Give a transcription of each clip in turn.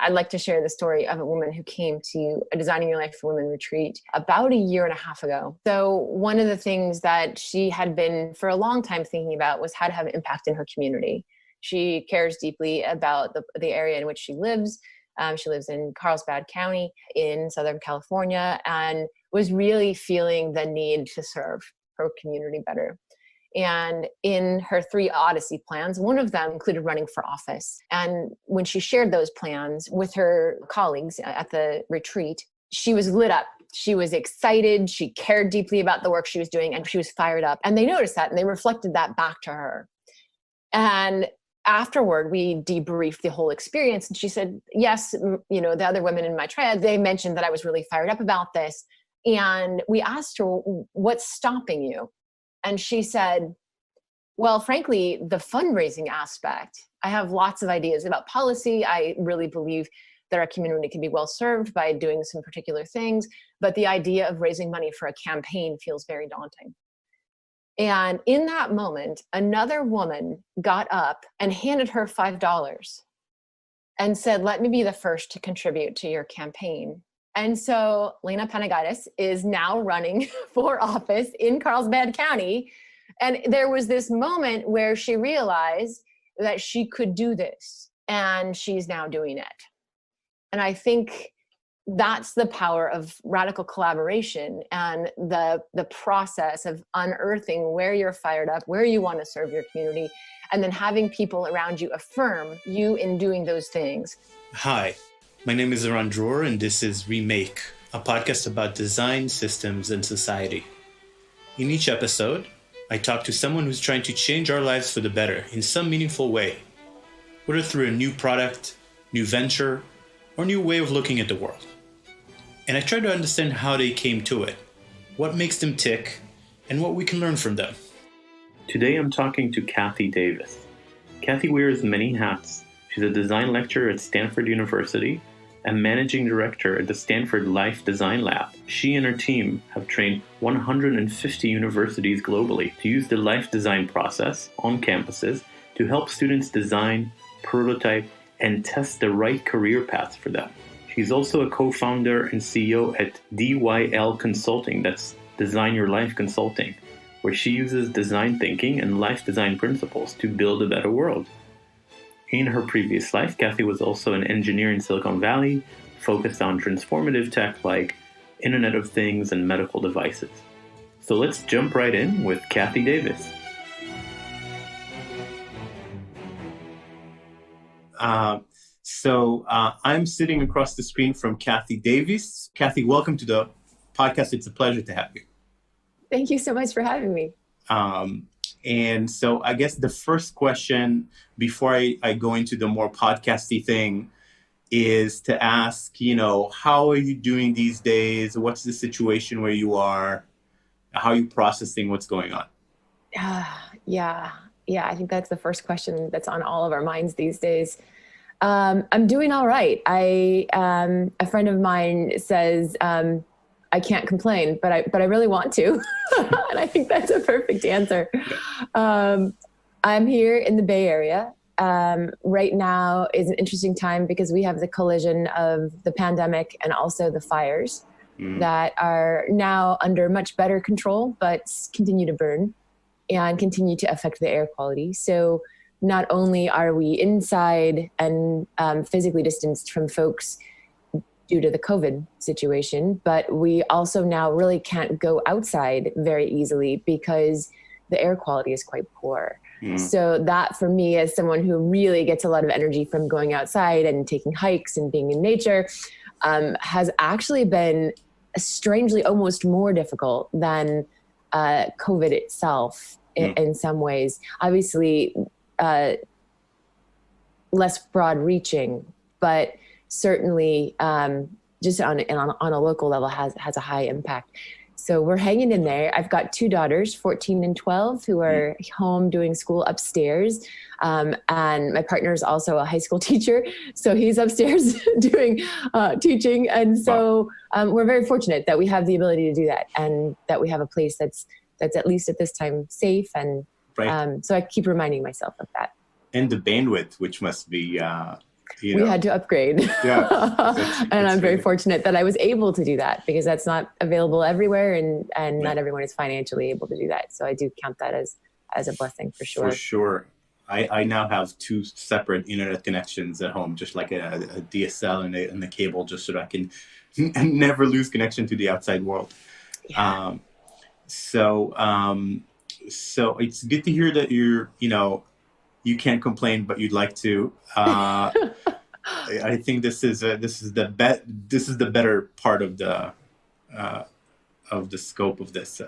I'd like to share the story of a woman who came to a Designing Your Life for Women retreat about a year and a half ago. So one of the things that she had been for a long time thinking about was how to have impact in her community. She cares deeply about the area in which she lives. She lives in Carlsbad County in Southern California and was really feeling the need to serve her community better. And in her 3 Odyssey plans, one of them included running for office. And when she shared those plans with her colleagues at the retreat, she was lit up. She was excited. She cared deeply about the work she was doing, and she was fired up. And they noticed that, and they reflected that back to her. And afterward, we debriefed the whole experience. And she said, yes, the other women in my triad, they mentioned that I was really fired up about this. And we asked her, what's stopping you? And she said, well, frankly, the fundraising aspect. I have lots of ideas about policy. I really believe that our community can be well served by doing some particular things. But the idea of raising money for a campaign feels very daunting. And in that moment, another woman got up and handed her $5 and said, let me be the first to contribute to your campaign. And so Lena Panagaitis is now running for office in Carlsbad County. And there was this moment where she realized that she could do this, and she's now doing it. And I think that's the power of radical collaboration and the process of unearthing where you're fired up, where you want to serve your community, and then having people around you affirm you in doing those things. Hi. My name is Eran Dror, and this is Remake, a podcast about design, systems, and society. In each episode, I talk to someone who's trying to change our lives for the better in some meaningful way, whether through a new product, new venture, or new way of looking at the world. And I try to understand how they came to it, what makes them tick, and what we can learn from them. Today I'm talking to Kathy Davies. Kathy wears many hats. She's a design lecturer at Stanford University and managing director at the Stanford Life Design Lab. She and her team have trained 150 universities globally to use the life design process on campuses to help students design, prototype, and test the right career paths for them. She's also a co-founder and CEO at DYL Consulting, that's Design Your Life Consulting, where she uses design thinking and life design principles to build a better world. In her previous life, Kathy was also an engineer in Silicon Valley, focused on transformative tech like Internet of Things and medical devices. So let's jump right in with Kathy Davies. So I'm sitting across the screen from Kathy Davies. Kathy, welcome to the podcast. It's a pleasure to have you. Thank you so much for having me. And so I guess the first question before I go into the more podcasty thing is to ask, how are you doing these days? What's the situation where you are? How are you processing what's going on? Yeah. I think that's the first question that's on all of our minds these days. I'm doing all right. A friend of mine says, I can't complain, but I really want to. And I think that's a perfect answer. I'm here in the Bay Area. Right now is an interesting time because we have the collision of the pandemic and also the fires that are now under much better control, but continue to burn and continue to affect the air quality. So not only are we inside and physically distanced from folks due to the COVID situation, but we also now really can't go outside very easily because the air quality is quite poor. So that for me, as someone who really gets a lot of energy from going outside and taking hikes and being in nature, has actually been strangely almost more difficult than COVID itself in some ways. Obviously, less broad reaching, but certainly just on a local level has a high impact. So we're hanging in there. I've got 2 daughters, 14 and 12, who are home doing school upstairs. And my partner is also a high school teacher. So he's upstairs doing teaching. And so we're very fortunate that we have the ability to do that and that we have a place that's at least at this time safe. And so I keep reminding myself of that. And the bandwidth, which must be We had to upgrade. Yeah. And I'm very fortunate that I was able to do that, because that's not available everywhere, and not everyone is financially able to do that. So I do count that as a blessing for sure. For sure. I now have 2 separate internet connections at home, just like a DSL and a cable, just so that I can never lose connection to the outside world. Yeah. So it's good to hear that you can't complain, but you'd like to. I think this is the better part of the scope of this.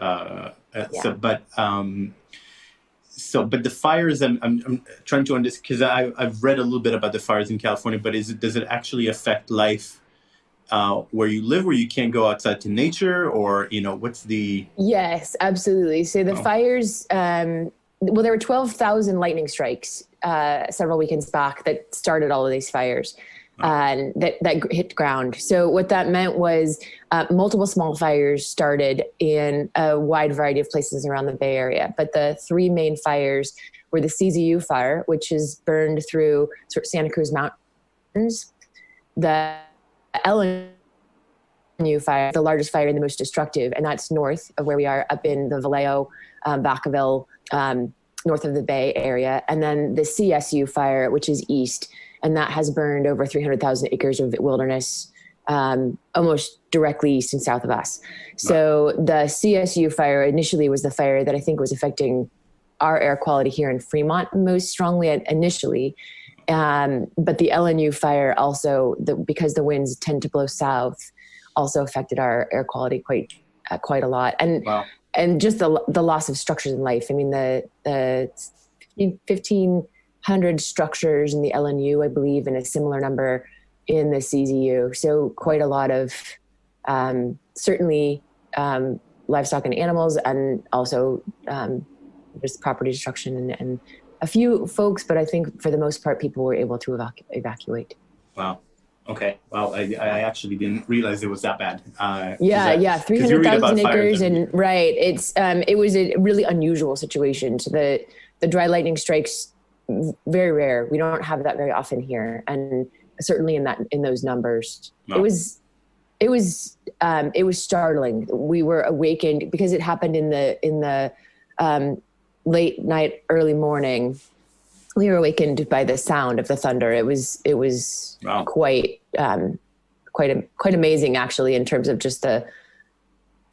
But the fires, I'm trying to understand, because I've read a little bit about the fires in California, but does it actually affect life where you live, where you can't go outside to nature, or what's the? Yes, absolutely. So the fires, there were 12,000 lightning strikes several weekends back that started all of these fires. That hit ground. So what that meant was multiple small fires started in a wide variety of places around the Bay Area. But the 3 main fires were the CZU fire, which is burned through sort of Santa Cruz Mountains, the LNU fire, the largest fire and the most destructive, and that's north of where we are, up in the Vallejo, Vacaville, north of the Bay Area, and then the CSU fire, which is east. And that has burned over 300,000 acres of wilderness, almost directly east and south of us. So the CSU fire initially was the fire that I think was affecting our air quality here in Fremont most strongly initially. But the LNU fire also, because the winds tend to blow south, also affected our air quality quite a lot. And just the loss of structures in life. I mean, the 1,500 structures in the LNU, I believe, and a similar number in the CZU. So quite a lot of certainly livestock and animals, and also just property destruction and a few folks, but I think for the most part, people were able to evacuate. Wow. Okay. Well, I actually didn't realize it was that bad. 300,000 acres, and right. It was a really unusual situation. So the dry lightning strikes, very rare. We don't have that very often here, and certainly in those numbers, no. It was startling. We were awakened because it happened in the late night, early morning. We were awakened by the sound of the thunder. It was wow. quite amazing, actually, in terms of just the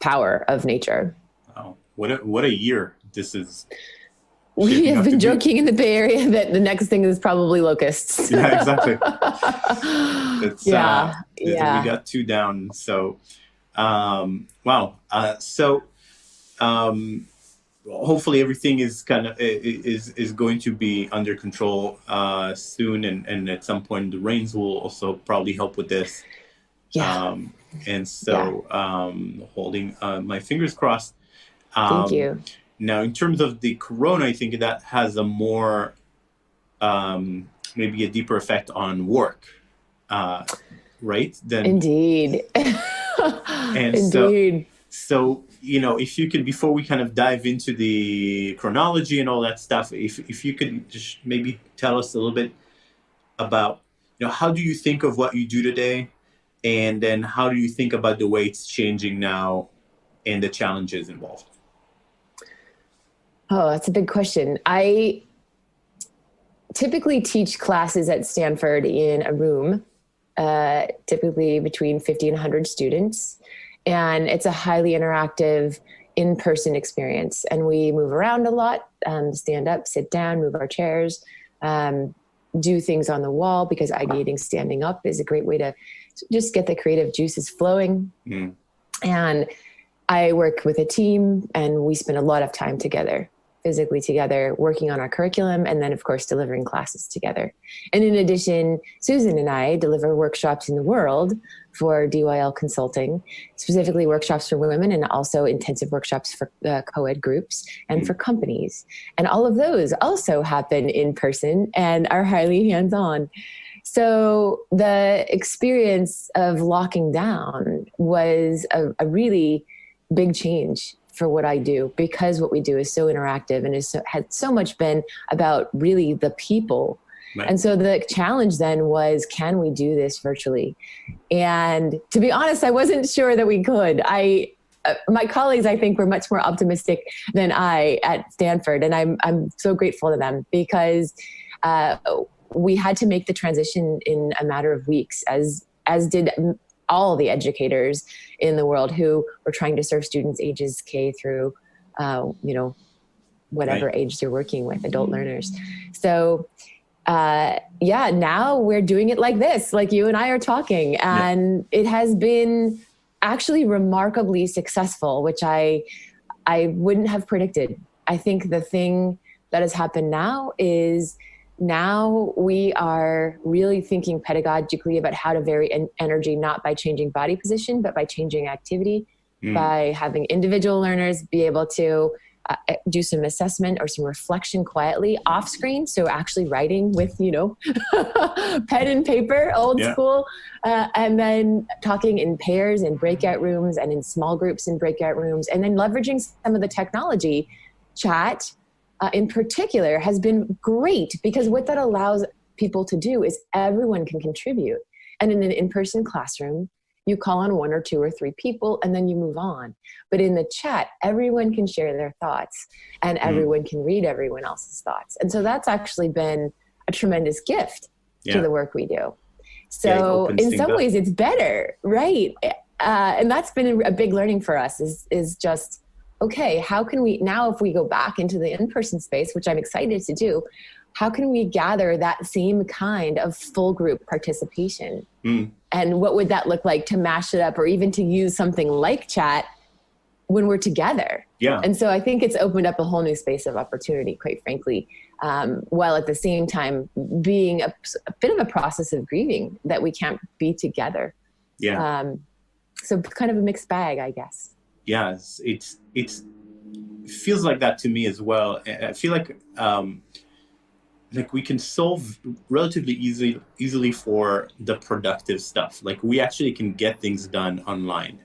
power of nature. Wow, what a year this is! We have been joking in the Bay Area that the next thing is probably locusts. Yeah, exactly. We got 2 down. So, wow. Hopefully everything is is going to be under control soon, and at some point the rains will also probably help with this. Yeah. Holding my fingers crossed. Thank you. Now, in terms of the corona, I think that has a more, maybe a deeper effect on work, right? Indeed. And indeed. So, if you could, before we kind of dive into the chronology and all that stuff, if you could just maybe tell us a little bit about, how do you think of what you do today? And then how do you think about the way it's changing now and the challenges involved? Oh, that's a big question. I typically teach classes at Stanford in a room, typically between 50 and 100 students. And it's a highly interactive in-person experience. And we move around a lot, stand up, sit down, move our chairs, do things on the wall, because ideating standing up is a great way to just get the creative juices flowing. Mm. And I work with a team, and we spend a lot of time together, physically together, working on our curriculum, and then, of course, delivering classes together. And in addition, Susan and I deliver workshops in the world for DYL Consulting, specifically workshops for women, and also intensive workshops for co-ed groups and for companies. And all of those also happen in person and are highly hands-on. So the experience of locking down was a really big change for what I do, because what we do is so interactive and had so much been about really the people Right. And so the challenge then was, can we do this virtually? And to be honest, I wasn't sure that we could. My colleagues, I think, were much more optimistic than I at Stanford. And I'm so grateful to them, because we had to make the transition in a matter of weeks, as did all the educators in the world who were trying to serve students ages K through, whatever Right. age they're working with, adult learners. So now we're doing it like this, like you and I are talking, and it has been actually remarkably successful, which I wouldn't have predicted. I think the thing that has happened now is we are really thinking pedagogically about how to vary energy, not by changing body position, but by changing activity, by having individual learners be able to do some assessment or some reflection quietly off screen. So actually writing with, pen and paper, old school, and then talking in pairs in breakout rooms and in small groups in breakout rooms, and then leveraging some of the technology. Chat in particular has been great, because what that allows people to do is everyone can contribute. And in an in-person classroom, you call on 1 or 2 or 3 people and then you move on. But in the chat, everyone can share their thoughts and everyone can read everyone else's thoughts. And so that's actually been a tremendous gift to the work we do. So in some ways it's better, right? And that's been a big learning for us is just, okay, how can we, now if we go back into the in-person space, which I'm excited to do, how can we gather that same kind of full group participation? And what would that look like to mash it up, or even to use something like chat when we're together? And so I think it's opened up a whole new space of opportunity, quite frankly, while at the same time being a bit of a process of grieving that we can't be together. So kind of a mixed bag, I guess. It feels like that to me as well. I feel like we can solve relatively easily for the productive stuff. Like we actually can get things done online.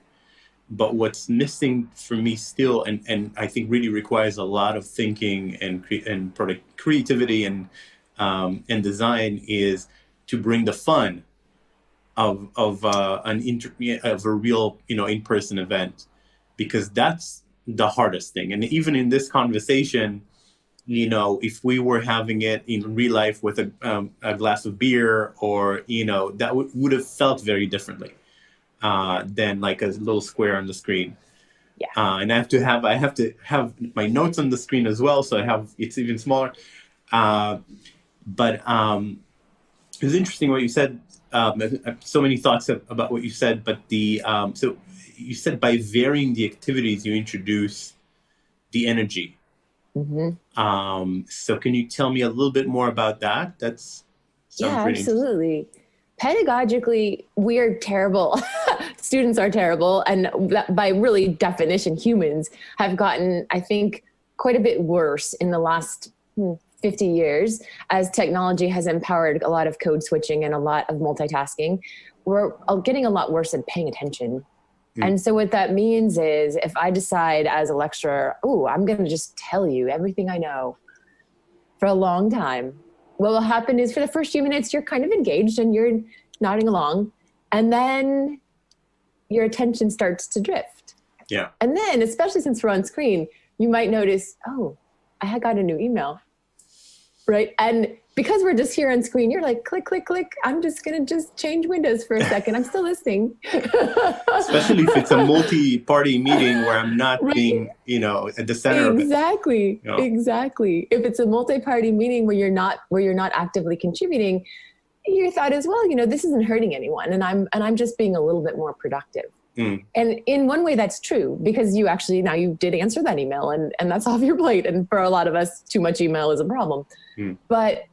But what's missing for me still, and I think really requires a lot of thinking and creativity and design, is to bring the fun of a real in-person event, because that's the hardest thing. And even in this conversation, if we were having it in real life with a glass of beer, or, that would have felt very differently than like a little square on the screen. And I have to have my notes on the screen as well. So it's even smaller. But it was interesting what you said. So many thoughts about what you said, but so you said by varying the activities, you introduce the energy. So can you tell me a little bit more about that? Absolutely. Pedagogically, we are terrible. Students are terrible. And by really definition, humans have gotten, I think, quite a bit worse in the last 50 years as technology has empowered a lot of code switching and a lot of multitasking. We're getting a lot worse at paying attention. And so what that means is if I decide as a lecturer, I'm going to just tell you everything I know for a long time, what will happen is for the first few minutes, you're kind of engaged and you're nodding along. And then your attention starts to drift. And then, especially since we're on screen, you might notice, I had got a new email. Right. And because we're just here on screen, you're like, click, click, click. I'm just going to just change windows for a second. I'm still listening. Especially if it's a multi-party meeting where I'm not being, at the center of it. Exactly. If it's a multi-party meeting where you're not actively contributing, your thought is, well, this isn't hurting anyone. And I'm just being a little bit more productive. And in one way that's true, because you did answer that email and that's off your plate. And for a lot of us, too much email is a problem. But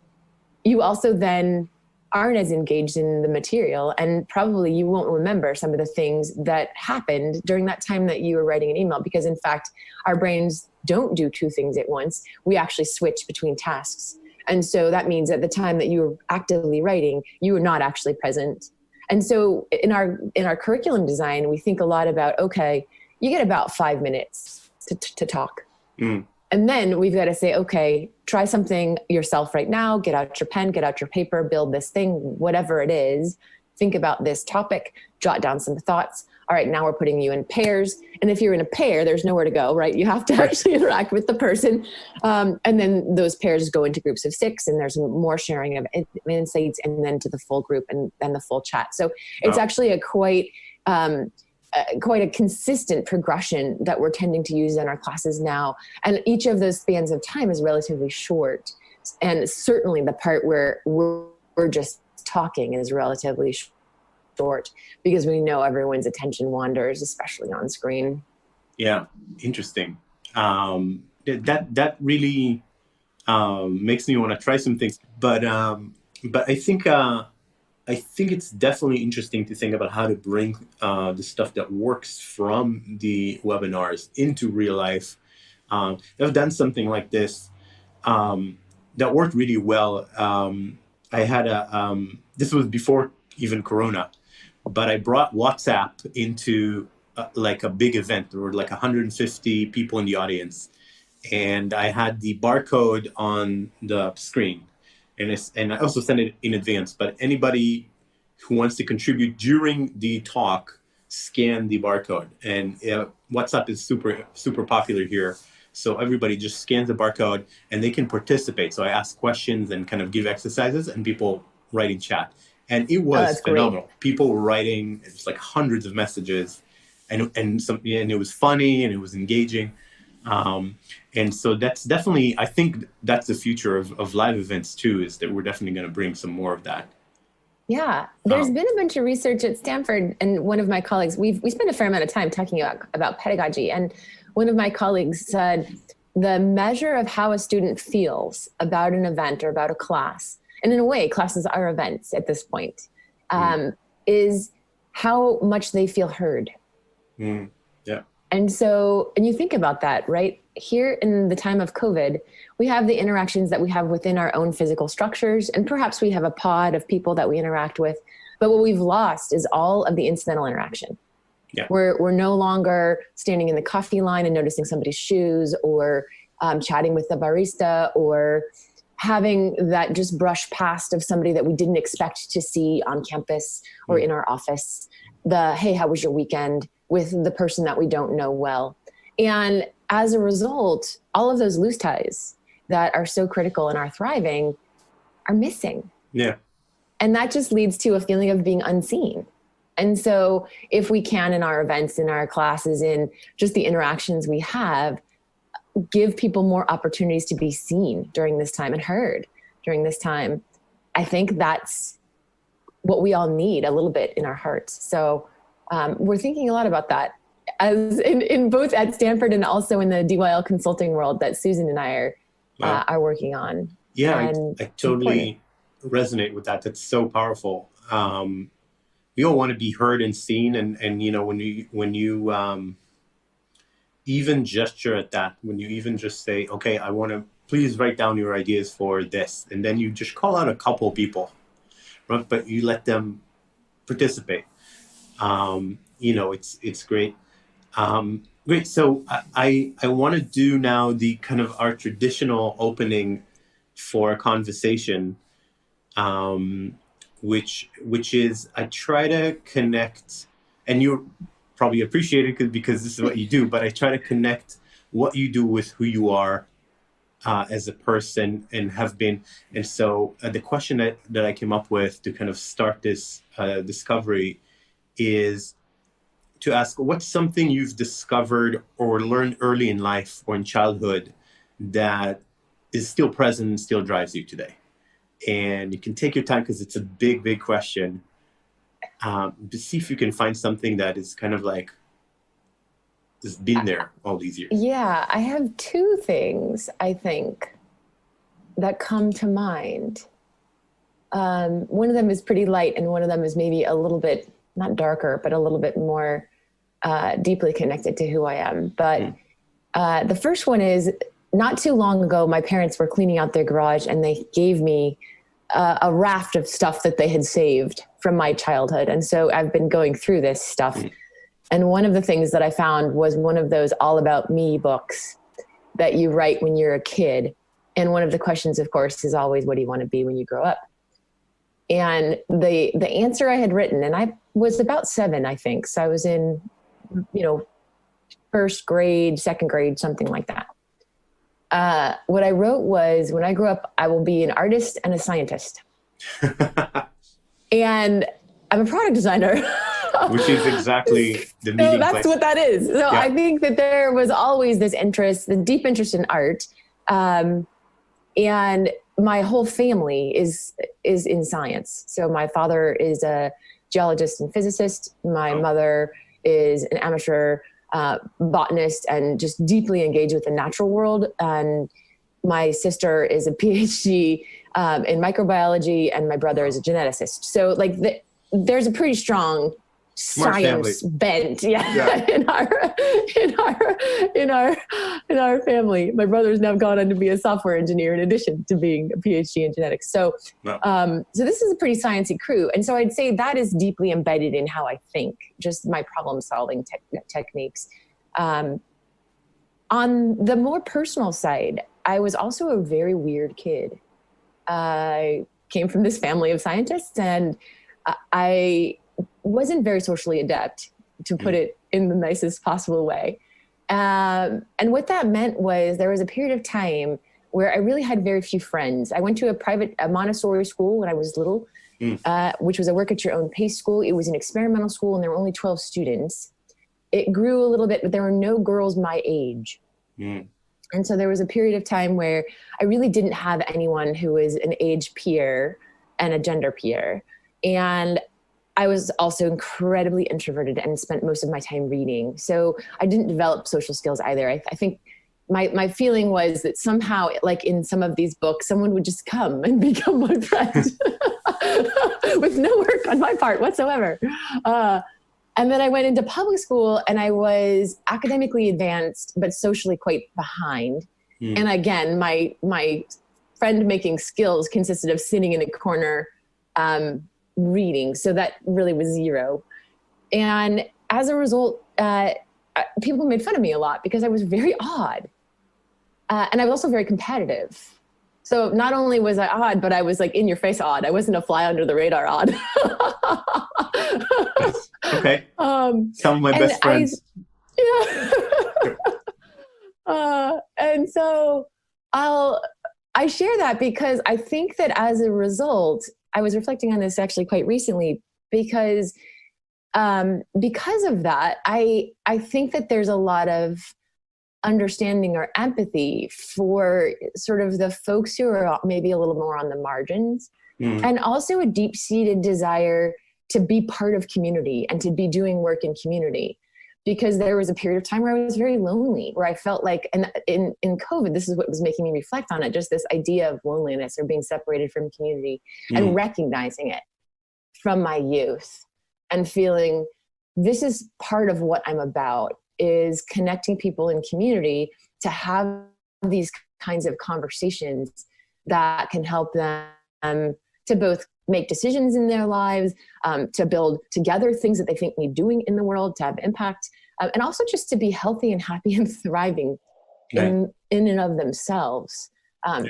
you also then aren't as engaged in the material, and probably you won't remember some of the things that happened during that time that you were writing an email, because in fact, our brains don't do 2 things at once. We actually switch between tasks. And so that means at the time that you were actively writing, you were not actually present. And so in our curriculum design, we think a lot about, okay, you get about 5 minutes to talk. And then we've got to say, okay, try something yourself right now. Get out your pen, get out your paper, build this thing, whatever it is. Think about this topic, jot down some thoughts. All right, now we're putting you in pairs. And if you're in a pair, there's nowhere to go, right? You have to actually interact with the person. And then those pairs go into groups of 6, and there's more sharing of insights, and then to the full group and then the full chat. So it's actually a quite a consistent progression that we're tending to use in our classes now. And each of those spans of time is relatively short. And certainly the part where we're just talking is relatively short, because we know everyone's attention wanders, especially on screen. Yeah, interesting. That really makes me want to try some things. But I think it's definitely interesting to think about how to bring the stuff that works from the webinars into real life. I've done something like this that worked really well. I had this was before even Corona, but I brought WhatsApp into like a big event. There were like 150 people in the audience, and I had the barcode on the screen. And I also send it in advance, but anybody who wants to contribute during the talk, scan the barcode. And WhatsApp is super, super popular here. So everybody just scans the barcode and they can participate. So I ask questions and kind of give exercises, and people write in chat. And it was phenomenal. Great. People were writing, it was like hundreds of messages, and it was funny and it was engaging. And so that's definitely, I think that's the future of live events too, is that we're definitely going to bring some more of that. Yeah. There's been a bunch of research at Stanford, and one of my colleagues, we spent a fair amount of time talking about pedagogy. And one of my colleagues said the measure of how a student feels about an event or about a class, and in a way, classes are events at this point, is how much they feel heard. Yeah. And so, and you think about that, right? Here in the time of COVID, we have the interactions that we have within our own physical structures, and perhaps we have a pod of people that we interact with. But what we've lost is all of the incidental interaction. Yeah. We're no longer standing in the coffee line and noticing somebody's shoes, or chatting with the barista, or having that just brush past of somebody that we didn't expect to see on campus or in our office. The, hey, how was your weekend, with the person that we don't know well. And as a result, all of those loose ties that are so critical in our thriving are missing. Yeah. And that just leads to a feeling of being unseen. And so if we can, in our events, in our classes, in just the interactions we have, give people more opportunities to be seen during this time and heard during this time, I think that's what we all need a little bit in our hearts. So we're thinking a lot about that, as in both at Stanford and also in the DYL Consulting world that Susan and I are working on. Yeah, I totally resonate with that. That's so powerful. We all want to be heard and seen, and you know, when you even gesture at that, when you even just say, okay, I want to please write down your ideas for this, and then you just call out a couple people, right? But you let them participate. You know, it's great. Great. So I want to do now the kind of our traditional opening for a conversation, which is I try to connect, and you probably appreciate it because this is what you do, but I try to connect what you do with who you are as a person and have been. And so the question that I came up with to kind of start this discovery is to ask, what's something you've discovered or learned early in life or in childhood that is still present and still drives you today? And you can take your time because it's a big, big question. To see if you can find something that is kind of like has been there all these years. Yeah, I have two things, I think, that come to mind. One of them is pretty light, and one of them is maybe a little bit, not darker, but a little bit more deeply connected to who I am. But the first one is, not too long ago, my parents were cleaning out their garage, and they gave me a raft of stuff that they had saved from my childhood. And so I've been going through this stuff. And one of the things that I found was one of those all about me books. that you write when you're a kid. And one of the questions, of course, is always, what do you want to be when you grow up? And the answer I had written, and I was about 7, I think. So I was in, first grade, second grade, something like that. What I wrote was, when I grow up, I will be an artist and a scientist. And I'm a product designer. Which is exactly the meeting So that's place. what that is. So Yeah. I think that there was always this interest, the deep interest in art. And my whole family is in science. So my father is a geologist and physicist. My mother is an amateur botanist and just deeply engaged with the natural world. And my sister is a PhD in microbiology, and my brother is a geneticist. So like there's a pretty strong Smart science family. bent, in our family. My brother's now gone on to be a software engineer in addition to being a PhD in genetics. So, Wow. so this is a pretty sciencey crew, and so I'd say that is deeply embedded in how I think, just my problem-solving techniques. On the more personal side, I was also a very weird kid. I came from this family of scientists, and I wasn't very socially adept, to put it in the nicest possible way. And what that meant was there was a period of time where I really had very few friends. I went to a Montessori school when I was little, which was a work at your own pace school. It was an experimental school, and there were only 12 students. It grew a little bit, but there were no girls my age. And so there was a period of time where I really didn't have anyone who was an age peer and a gender peer. And I was also incredibly introverted and spent most of my time reading. So I didn't develop social skills either. I think my feeling was that somehow, like in some of these books, someone would just come and become my friend with no work on my part whatsoever. And then I went into public school, and I was academically advanced, but socially quite behind. And again, my friend-making skills consisted of sitting in a corner, reading. So that really was 0. And as a result, people made fun of me a lot because I was very odd. And I was also very competitive. So not only was I odd, but I was like in your face odd. I wasn't a fly under the radar odd. Okay. Some of my best friends. And so I share that because I think that as a result, I was reflecting on this actually quite recently, because of that, I think that there's a lot of understanding or empathy for sort of the folks who are maybe a little more on the margins, and also a deep-seated desire to be part of community and to be doing work in community. Because there was a period of time where I was very lonely, where I felt like, and in COVID, this is what was making me reflect on it, just this idea of loneliness or being separated from community, and recognizing it from my youth and feeling this is part of what I'm about, is connecting people in community to have these kinds of conversations that can help them to both make decisions in their lives, to build together things that they think need doing in the world, to have impact, and also just to be healthy and happy and thriving in and of themselves.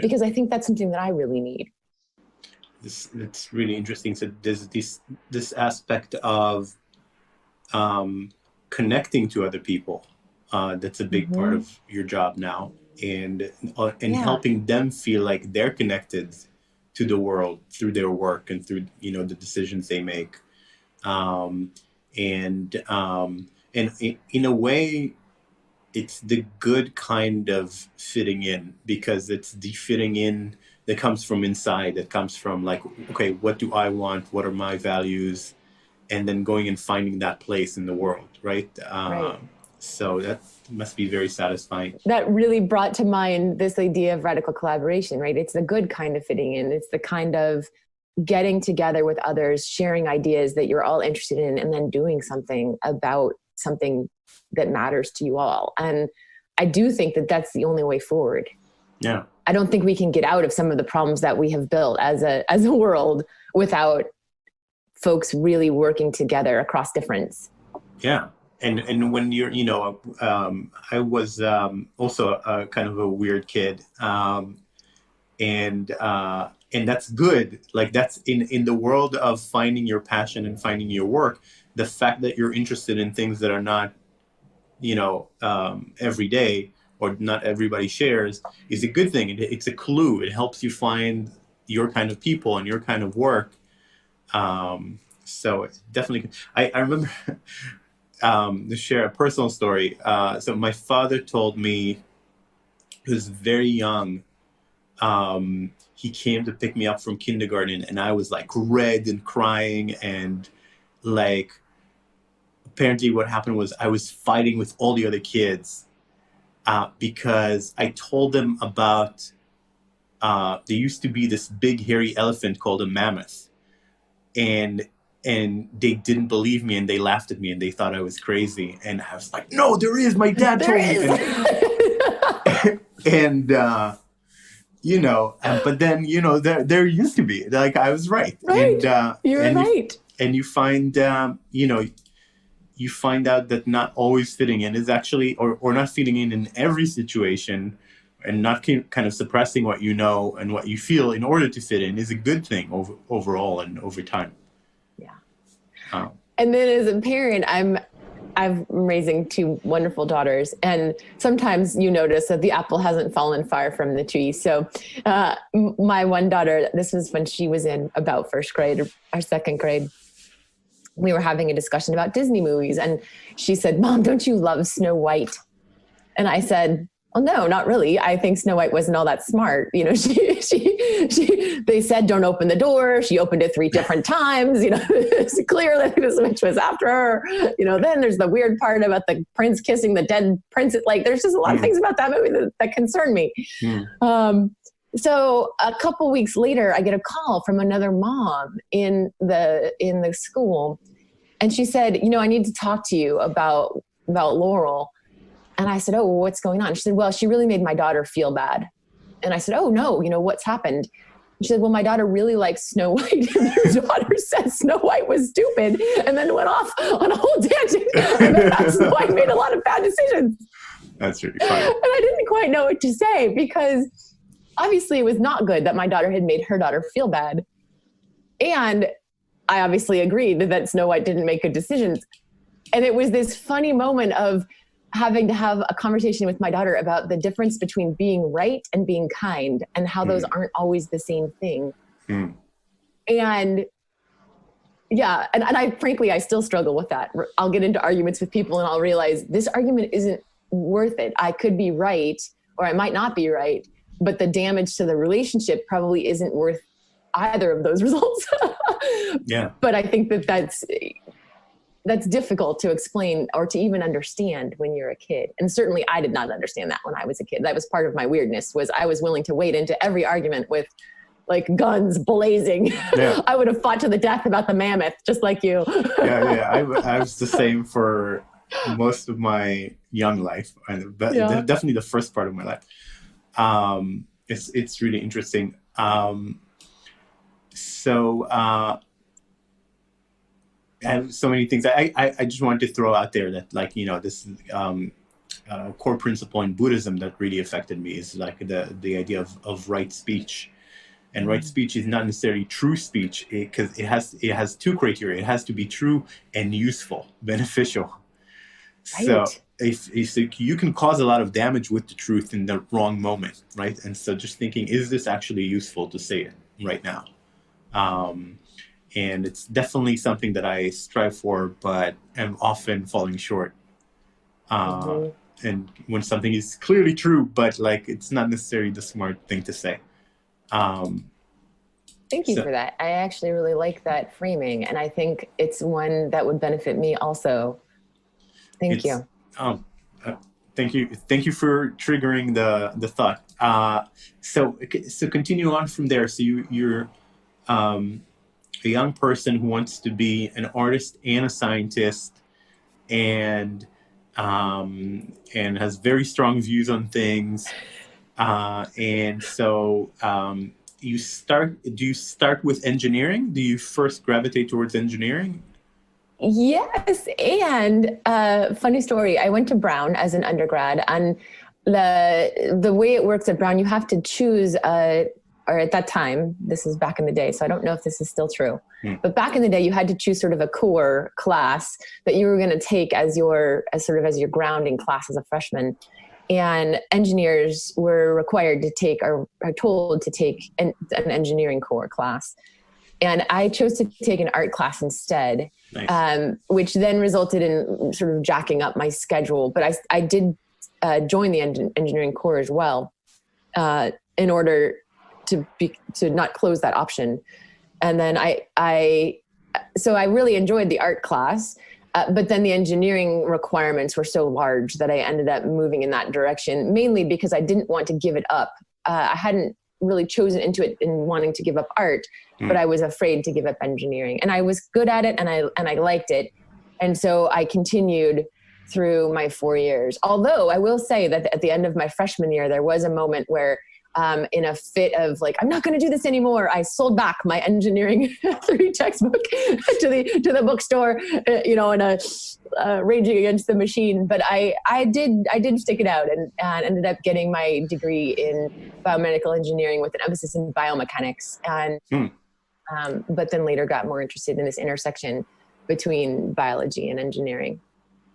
Because I think that's something that I really need. It's really interesting. So there's this aspect of connecting to other people. That's a big part of your job now, and helping them feel like they're connected to the world through their work and through the decisions they make, and in a way, it's the good kind of fitting in, because it's the fitting in that comes from inside, that comes from like, okay, what do I want? What are my values? And then going and finding that place in the world, right? Right. So that must be very satisfying. That really brought to mind this idea of radical collaboration, right? It's the good kind of fitting in. It's the kind of getting together with others, sharing ideas that you're all interested in, and then doing something about something that matters to you all. And I do think that that's the only way forward. Yeah. I don't think we can get out of some of the problems that we have built as a world without folks really working together across difference. Yeah. And when you're, I was also a kind of a weird kid, and that's good. Like that's in the world of finding your passion and finding your work. The fact that you're interested in things that are not, every day or not everybody shares is a good thing. It's a clue. It helps you find your kind of people and your kind of work. So it's definitely, I remember to share a personal story. So my father told me he was very young. He came to pick me up from kindergarten and I was like red and crying, and like apparently what happened was I was fighting with all the other kids because I told them about there used to be this big hairy elephant called a mammoth, and they didn't believe me and they laughed at me and they thought I was crazy, and I was like, no, there is. My dad told me. And but then there used to be, like, I was right. Right. And You're right. And you find you find out that not always fitting in is actually, or not fitting in every situation, and not kind of suppressing what you know and what you feel in order to fit in is a good thing overall and over time. Yeah. And then as a parent, I'm raising two wonderful daughters, and sometimes you notice that the apple hasn't fallen far from the tree. So my one daughter, this was when she was in about first grade or second grade, we were having a discussion about Disney movies, and she said, "Mom, don't you love Snow White?" And I said, "Well, no, not really. I think Snow White wasn't all that smart. They said, don't open the door. She opened it 3 different times. It's clear that the witch was after her. Then there's the weird part about the prince kissing the dead princess. Like, there's just a lot of things about that movie that concern me." So a couple weeks later, I get a call from another mom in the school. And she said, I need to talk to you about Laurel. And I said, "Oh, well, what's going on?" She said, "Well, she really made my daughter feel bad." And I said, "Oh, no, what's happened?" She said, "Well, my daughter really likes Snow White. And your daughter said Snow White was stupid and then went off on a whole tangent. And that Snow White made a lot of bad decisions." That's really funny. And I didn't quite know what to say, because obviously it was not good that my daughter had made her daughter feel bad. And I obviously agreed that Snow White didn't make good decisions. And it was this funny moment of having to have a conversation with my daughter about the difference between being right and being kind, and how those aren't always the same thing. And yeah, and I frankly, I still struggle with that. I'll get into arguments with people and I'll realize this argument isn't worth it. I could be right, or I might not be right, but the damage to the relationship probably isn't worth either of those results. Yeah. But I think that's difficult to explain or to even understand when you're a kid. And certainly I did not understand that when I was a kid. That was part of my weirdness, was I was willing to wade into every argument with like guns blazing. Yeah. I would have fought to the death about the mammoth, just like you. Yeah. I was the same for most of my young life, but definitely the first part of my life. It's really interesting. I have so many things. I just wanted to throw out there that, like, this core principle in Buddhism that really affected me is like the idea of right speech. And right speech is not necessarily true speech, because it has 2 criteria. It has to be true and useful, beneficial. Right. So if you can cause a lot of damage with the truth in the wrong moment, right? And so just thinking, is this actually useful to say it right now? And it's definitely something that I strive for, but am often falling short. And when something is clearly true, but like it's not necessarily the smart thing to say. Thank you for that. I actually really like that framing, and I think it's one that would benefit me also. Thank you. Thank you for triggering the thought. So continue on from there. So you're a young person who wants to be an artist and a scientist, and has very strong views on things. And so do you start with engineering? Do you first gravitate towards engineering? Yes. And funny story, I went to Brown as an undergrad, and the way it works at Brown, you have to choose or at that time, this is back in the day, so I don't know if this is still true, but back in the day, you had to choose sort of a core class that you were going to take as your grounding class as a freshman. And engineers were required to take, or are told to take an engineering core class. And I chose to take an art class instead, nice. Which then resulted in sort of jacking up my schedule. But I did join the engineering core as well in order to not close that option. And then so I really enjoyed the art class, but then the engineering requirements were so large that I ended up moving in that direction, mainly because I didn't want to give it up. I hadn't really chosen into it in wanting to give up art, but I was afraid to give up engineering, and I was good at it, and I liked it. And so I continued through my 4 years. Although I will say that at the end of my freshman year, there was a moment where in a fit of like, I'm not going to do this anymore, I sold back my engineering 3 textbook to the bookstore, in a raging against the machine. But I did stick it out and ended up getting my degree in biomedical engineering with an emphasis in biomechanics. And but then later got more interested in this intersection between biology and engineering.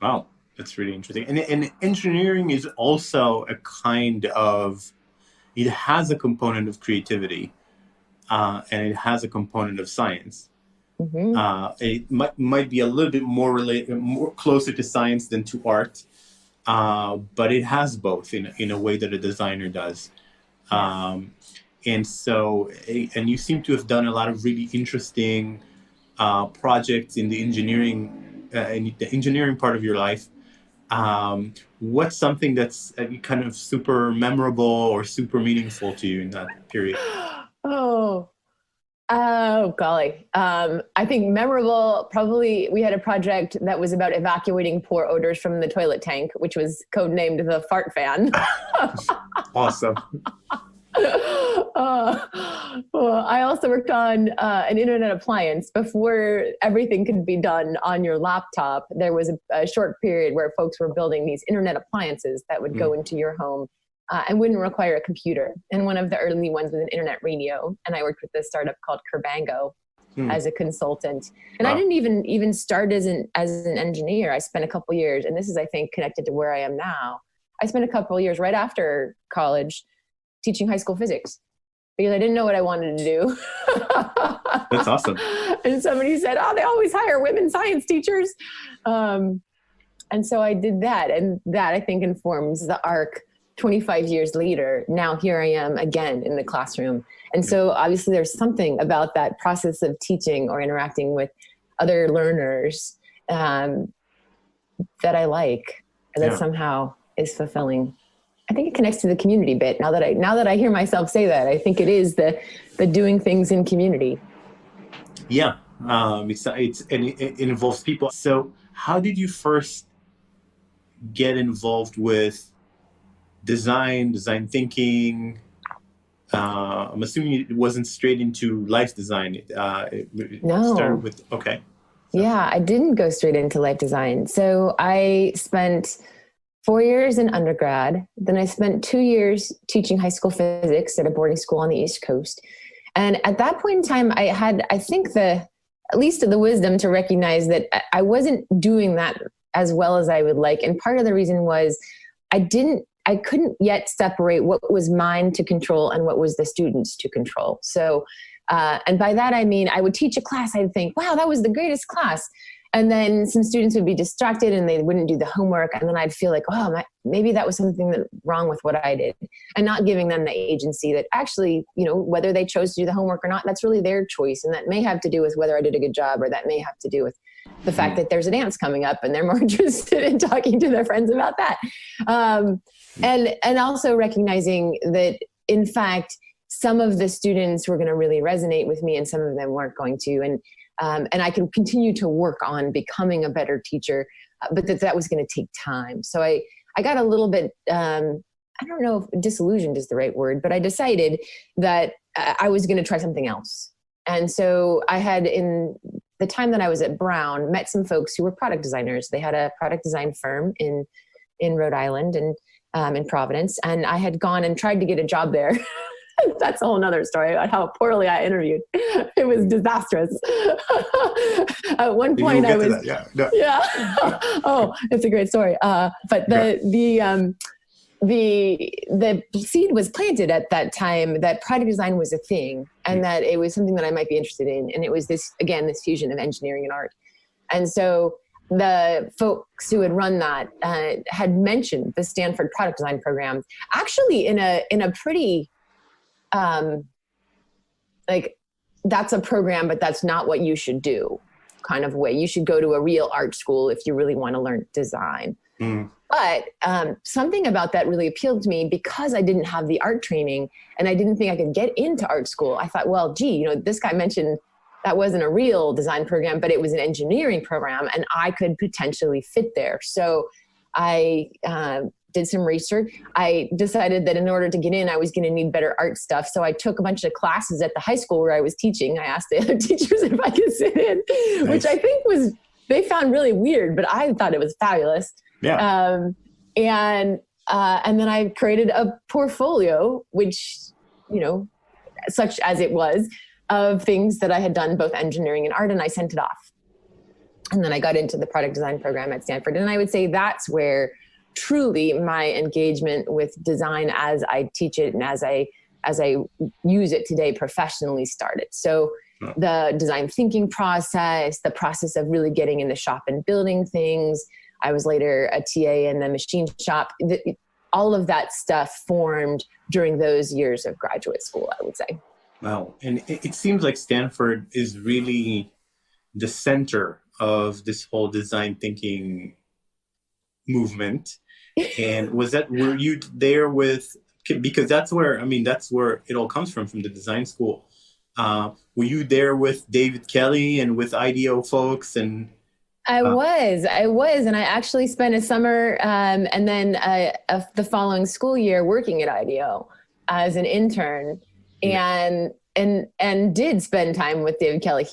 Wow, that's really interesting. And engineering is also a kind of, it has a component of creativity, and it has a component of science. Mm-hmm. It might be a little bit more closer to science than to art, but it has both in a way that a designer does. And you seem to have done a lot of really interesting projects in the engineering part of your life. What's something that's kind of super memorable or super meaningful to you in that period? Oh, golly. I think memorable, probably we had a project that was about evacuating poor odors from the toilet tank, which was codenamed the fart fan. Awesome. Well, I also worked on an internet appliance. Before everything could be done on your laptop, there was a short period where folks were building these internet appliances that would go into your home and wouldn't require a computer. And one of the early ones was an internet radio. And I worked with this startup called Kerbango as a consultant. And wow. I didn't even start as an engineer. I spent a couple years, and this is, I think, connected to where I am now. I spent a couple of years right after college teaching high school physics because I didn't know what I wanted to do. That's awesome. And somebody said, oh, they always hire women science teachers. And so I did that. And that, I think, informs the arc 25 years later. Now here I am again in the classroom. And so obviously there's something about that process of teaching or interacting with other learners that I like, and that somehow is fulfilling. I think it connects to the community bit. Now that I hear myself say that, I think it is the doing things in community. Yeah, it involves people. So, how did you first get involved with design thinking? I'm assuming it wasn't straight into life design. It started with okay. So. Yeah, I didn't go straight into life design. So I spent 4 years in undergrad. Then I spent 2 years teaching high school physics at a boarding school on the East Coast. And at that point in time, I had, I think, at least the wisdom to recognize that I wasn't doing that as well as I would like. And part of the reason was I couldn't yet separate what was mine to control and what was the students to control. So, and by that, I mean, I would teach a class. I'd think, wow, that was the greatest class. And then some students would be distracted and they wouldn't do the homework. And then I'd feel like, oh, maybe that was something wrong with what I did, and not giving them the agency that actually, whether they chose to do the homework or not, that's really their choice. And that may have to do with whether I did a good job, or that may have to do with the fact that there's a dance coming up and they're more interested in talking to their friends about that. And also recognizing that, in fact, some of the students were going to really resonate with me and some of them weren't going to. And I could continue to work on becoming a better teacher, but that was going to take time. So I got a little bit, I don't know if disillusioned is the right word, but I decided that I was going to try something else. And so I had, in the time that I was at Brown, met some folks who were product designers. They had a product design firm in Rhode Island and in Providence. And I had gone and tried to get a job there. That's a whole nother story about how poorly I interviewed. It was disastrous. At one point I was, yeah. Oh, it's a great story. But the seed was planted at that time that product design was a thing and that it was something that I might be interested in. And it was this fusion of engineering and art. And so the folks who had run that had mentioned the Stanford product design program, actually in a pretty, like, that's a program, but that's not what you should do kind of way. You should go to a real art school if you really want to learn design. But something about that really appealed to me because I didn't have the art training and I didn't think I could get into art school. I thought, well, gee, this guy mentioned that wasn't a real design program, but it was an engineering program and I could potentially fit there. So I did some research. I decided that in order to get in, I was going to need better art stuff. So I took a bunch of classes at the high school where I was teaching. I asked the other teachers if I could sit in, which I think they found really weird, but I thought it was fabulous. Yeah. And then I created a portfolio, which, such as it was, of things that I had done, both engineering and art, and I sent it off. And then I got into the product design program at Stanford. And I would say that's where truly my engagement with design as I teach it and as I use it today professionally started. So the design thinking process, the process of really getting in the shop and building things. I was later a TA in the machine shop. All of that stuff formed during those years of graduate school, I would say. Wow. And it seems like Stanford is really the center of this whole design thinking movement. And were you there with, because that's where it all comes from the design school. Were you there with David Kelly and with IDEO folks? And I was, and I actually spent a summer and then the following school year working at IDEO as an intern, and did spend time with David Kelly.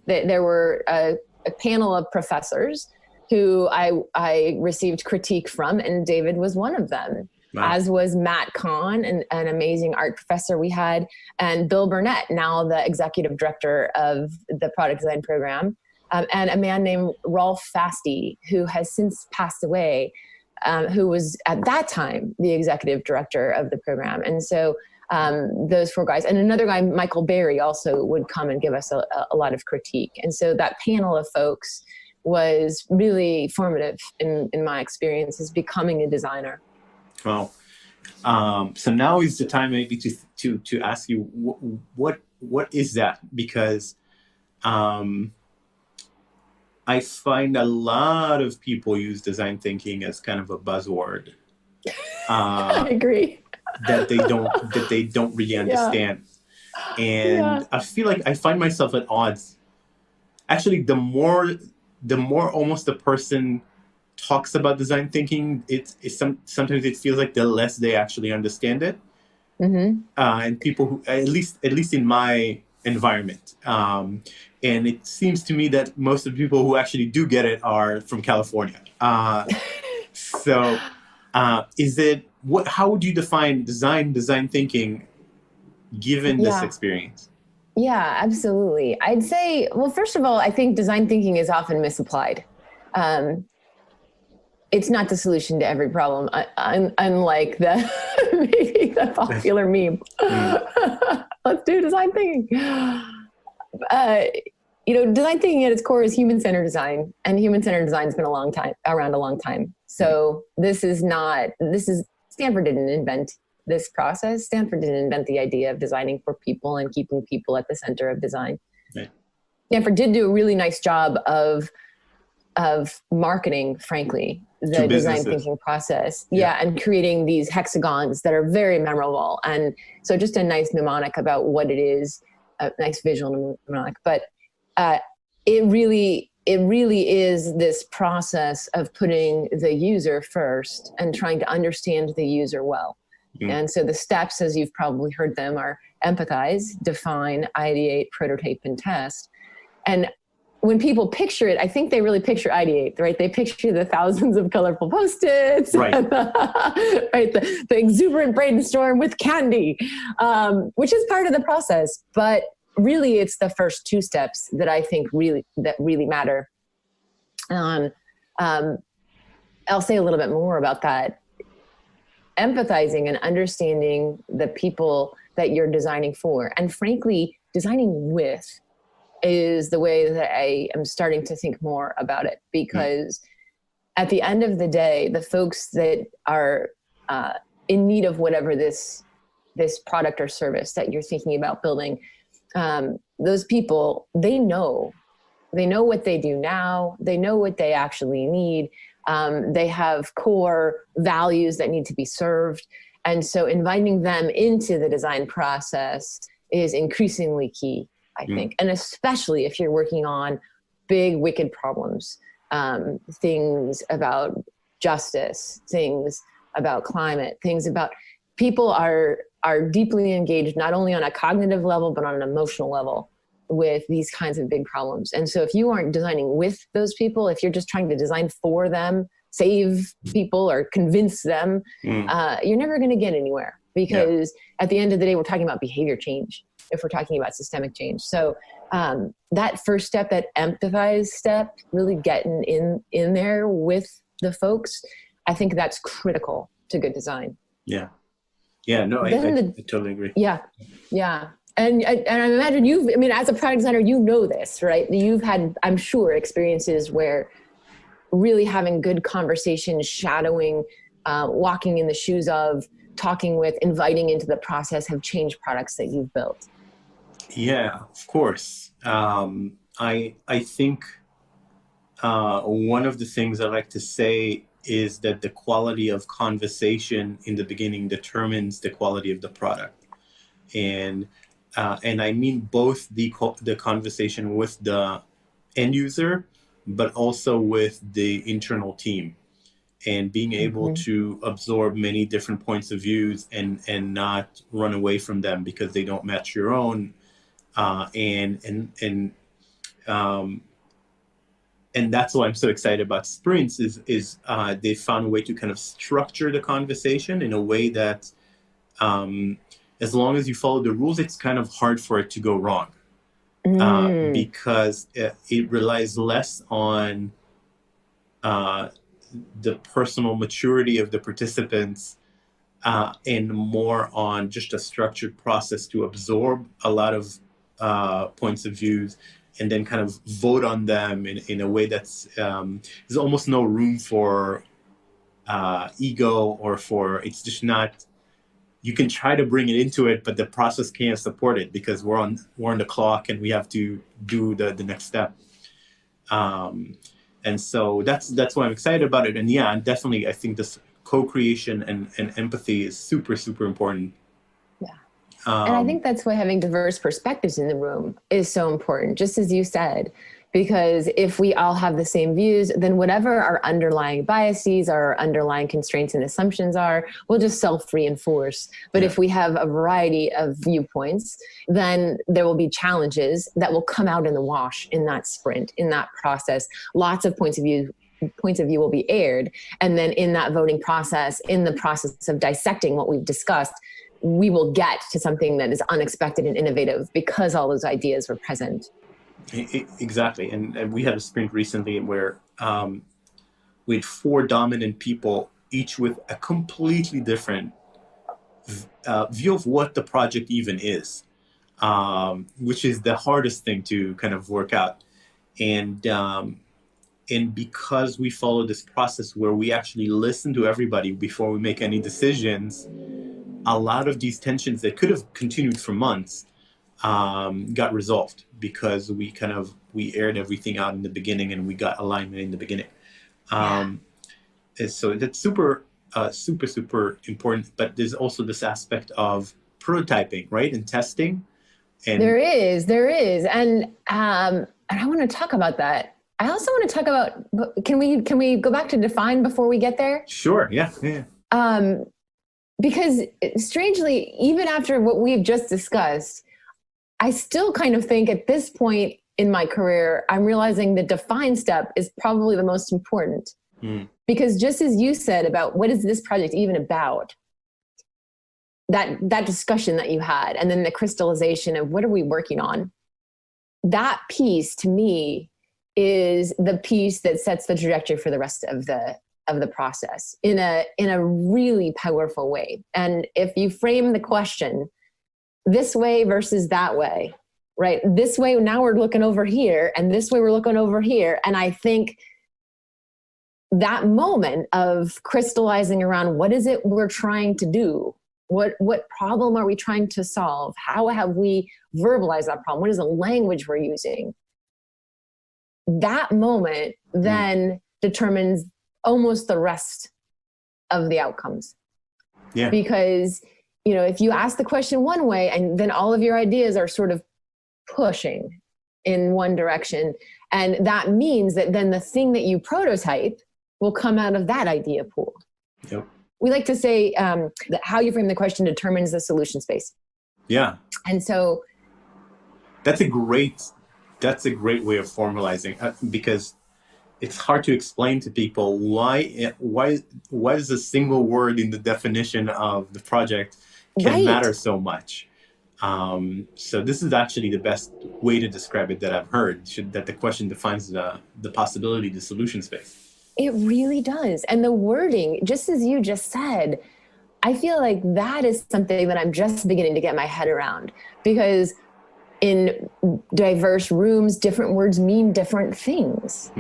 There were a panel of professors who I received critique from, and David was one of them. Wow. As was Matt Kahn, an amazing art professor we had, and Bill Burnett, now the executive director of the product design program. And a man named Rolf Fasty, who has since passed away, who was at that time the executive director of the program. And so those four guys, and another guy, Michael Berry, also would come and give us a lot of critique. And so that panel of folks was really formative in my experience as becoming a designer. Well, so now is the time maybe to ask you what is that? Because I find a lot of people use design thinking as kind of a buzzword. I agree. that they don't really understand. Yeah. And I feel like I find myself at odds. Actually, the more almost the person talks about design thinking, sometimes it feels like the less they actually understand it. Mm-hmm. And people who, at least in my environment, and it seems to me that most of the people who actually do get it are from California. So is it, how would you define design thinking given this experience? Yeah, absolutely. I'd say, well, first of all, I think design thinking is often misapplied. It's not the solution to every problem, unlike maybe the popular meme. Let's do design thinking. Design thinking at its core is human-centered design, and human-centered design has been around a long time. So Stanford didn't invent this process. Stanford didn't invent the idea of designing for people and keeping people at the center of design. Right. Stanford did do a really nice job of marketing, frankly, the design thinking process. Yeah, and creating these hexagons that are very memorable. And so just a nice mnemonic about what it is, a nice visual mnemonic. But it really is this process of putting the user first and trying to understand the user well. Mm. And so the steps, as you've probably heard them, are empathize, define, ideate, prototype, and test. And when people picture it, I think they really picture ideate, right? They picture the thousands of colorful Post-its, Right. Right? The exuberant brainstorm with candy, which is part of the process. But really, it's the first two steps that I think really matter. I'll say a little bit more about that. Empathizing and understanding the people that you're designing for, and frankly, designing with, is the way that I am starting to think more about it. Because at the end of the day, the folks that are in need of whatever this product or service that you're thinking about building, those people, they know what they do now. They know what they actually need. They have core values that need to be served. And so inviting them into the design process is increasingly key, I think. And especially if you're working on big, wicked problems, things about justice, things about climate, things about people are deeply engaged, not only on a cognitive level, but on an emotional level with these kinds of big problems. And so if you aren't designing with those people, if you're just trying to design for them, save people or convince them, you're never going to get anywhere, because at the end of the day, we're talking about behavior change if we're talking about systemic change. So that first step, that empathize step, really getting in there with the folks, I think that's critical to good design. Yeah. Yeah, no, I totally agree. Yeah. Yeah. And I imagine as a product designer, you know this, right? You've had, I'm sure, experiences where really having good conversations, shadowing, walking in the shoes of, talking with, inviting into the process have changed products that you've built. Yeah, of course. I think one of the things I like to say is that the quality of conversation in the beginning determines the quality of the product. And I mean both the conversation with the end user, but also with the internal team, and being able to absorb many different points of views and not run away from them because they don't match your own. And that's why I'm so excited about sprints is they found a way to kind of structure the conversation in a way that as long as you follow the rules, it's kind of hard for it to go wrong, because it relies less on the personal maturity of the participants and more on just a structured process to absorb a lot of points of views and then kind of vote on them in a way that's there's almost no room for ego or it's just not. You can try to bring it into it, but the process can't support it because we're on the clock and we have to do the next step. And so that's why I'm excited about it. And yeah, definitely, I think this co-creation and empathy is super, super important. Yeah. And I think that's why having diverse perspectives in the room is so important, just as you said, because if we all have the same views, then whatever our underlying biases, our underlying constraints and assumptions are, we'll just self-reinforce. But if we have a variety of viewpoints, then there will be challenges that will come out in the wash in that sprint, in that process. Lots of points of view will be aired. And then in that voting process, in the process of dissecting what we've discussed, we will get to something that is unexpected and innovative because all those ideas were present. Exactly. And we had a sprint recently where we had 4 dominant people, each with a completely different view of what the project even is, which is the hardest thing to kind of work out. And because we follow this process where we actually listen to everybody before we make any decisions, a lot of these tensions that could have continued for months got resolved because we aired everything out in the beginning and we got alignment in the beginning. And so that's super important. But there's also this aspect of prototyping, right? And testing. And there is. And I want to talk about that. I also want to talk about, can we go back to define before we get there? Sure. Yeah. Because strangely, even after what we've just discussed, I still kind of think at this point, in my career, I'm realizing the define step is probably the most important. Because just as you said about what is this project even about, that discussion that you had, and then the crystallization of what are we working on, that piece to me is the piece that sets the trajectory for the rest of the process in a really powerful way. And if you frame the question this way versus that way, right? This way, now we're looking over here, and this way we're looking over here. And I think that moment of crystallizing around what is it we're trying to do? What problem are we trying to solve? How have we verbalized that problem? What is the language we're using? That moment then determines almost the rest of the outcomes. Yeah. Because, if you ask the question one way and then all of your ideas are sort of pushing in one direction, and that means that then the thing that you prototype will come out of that idea pool. Yep. We like to say that how you frame the question determines the solution space. Yeah. And so that's a great way of formalizing, because it's hard to explain to people why does a single word in the definition of the project can matter so much. So this is actually the best way to describe it that I've heard, that the question defines the possibility, the solution space. It really does. And the wording, just as you just said, I feel like that is something that I'm just beginning to get my head around, because in diverse rooms, different words mean different things.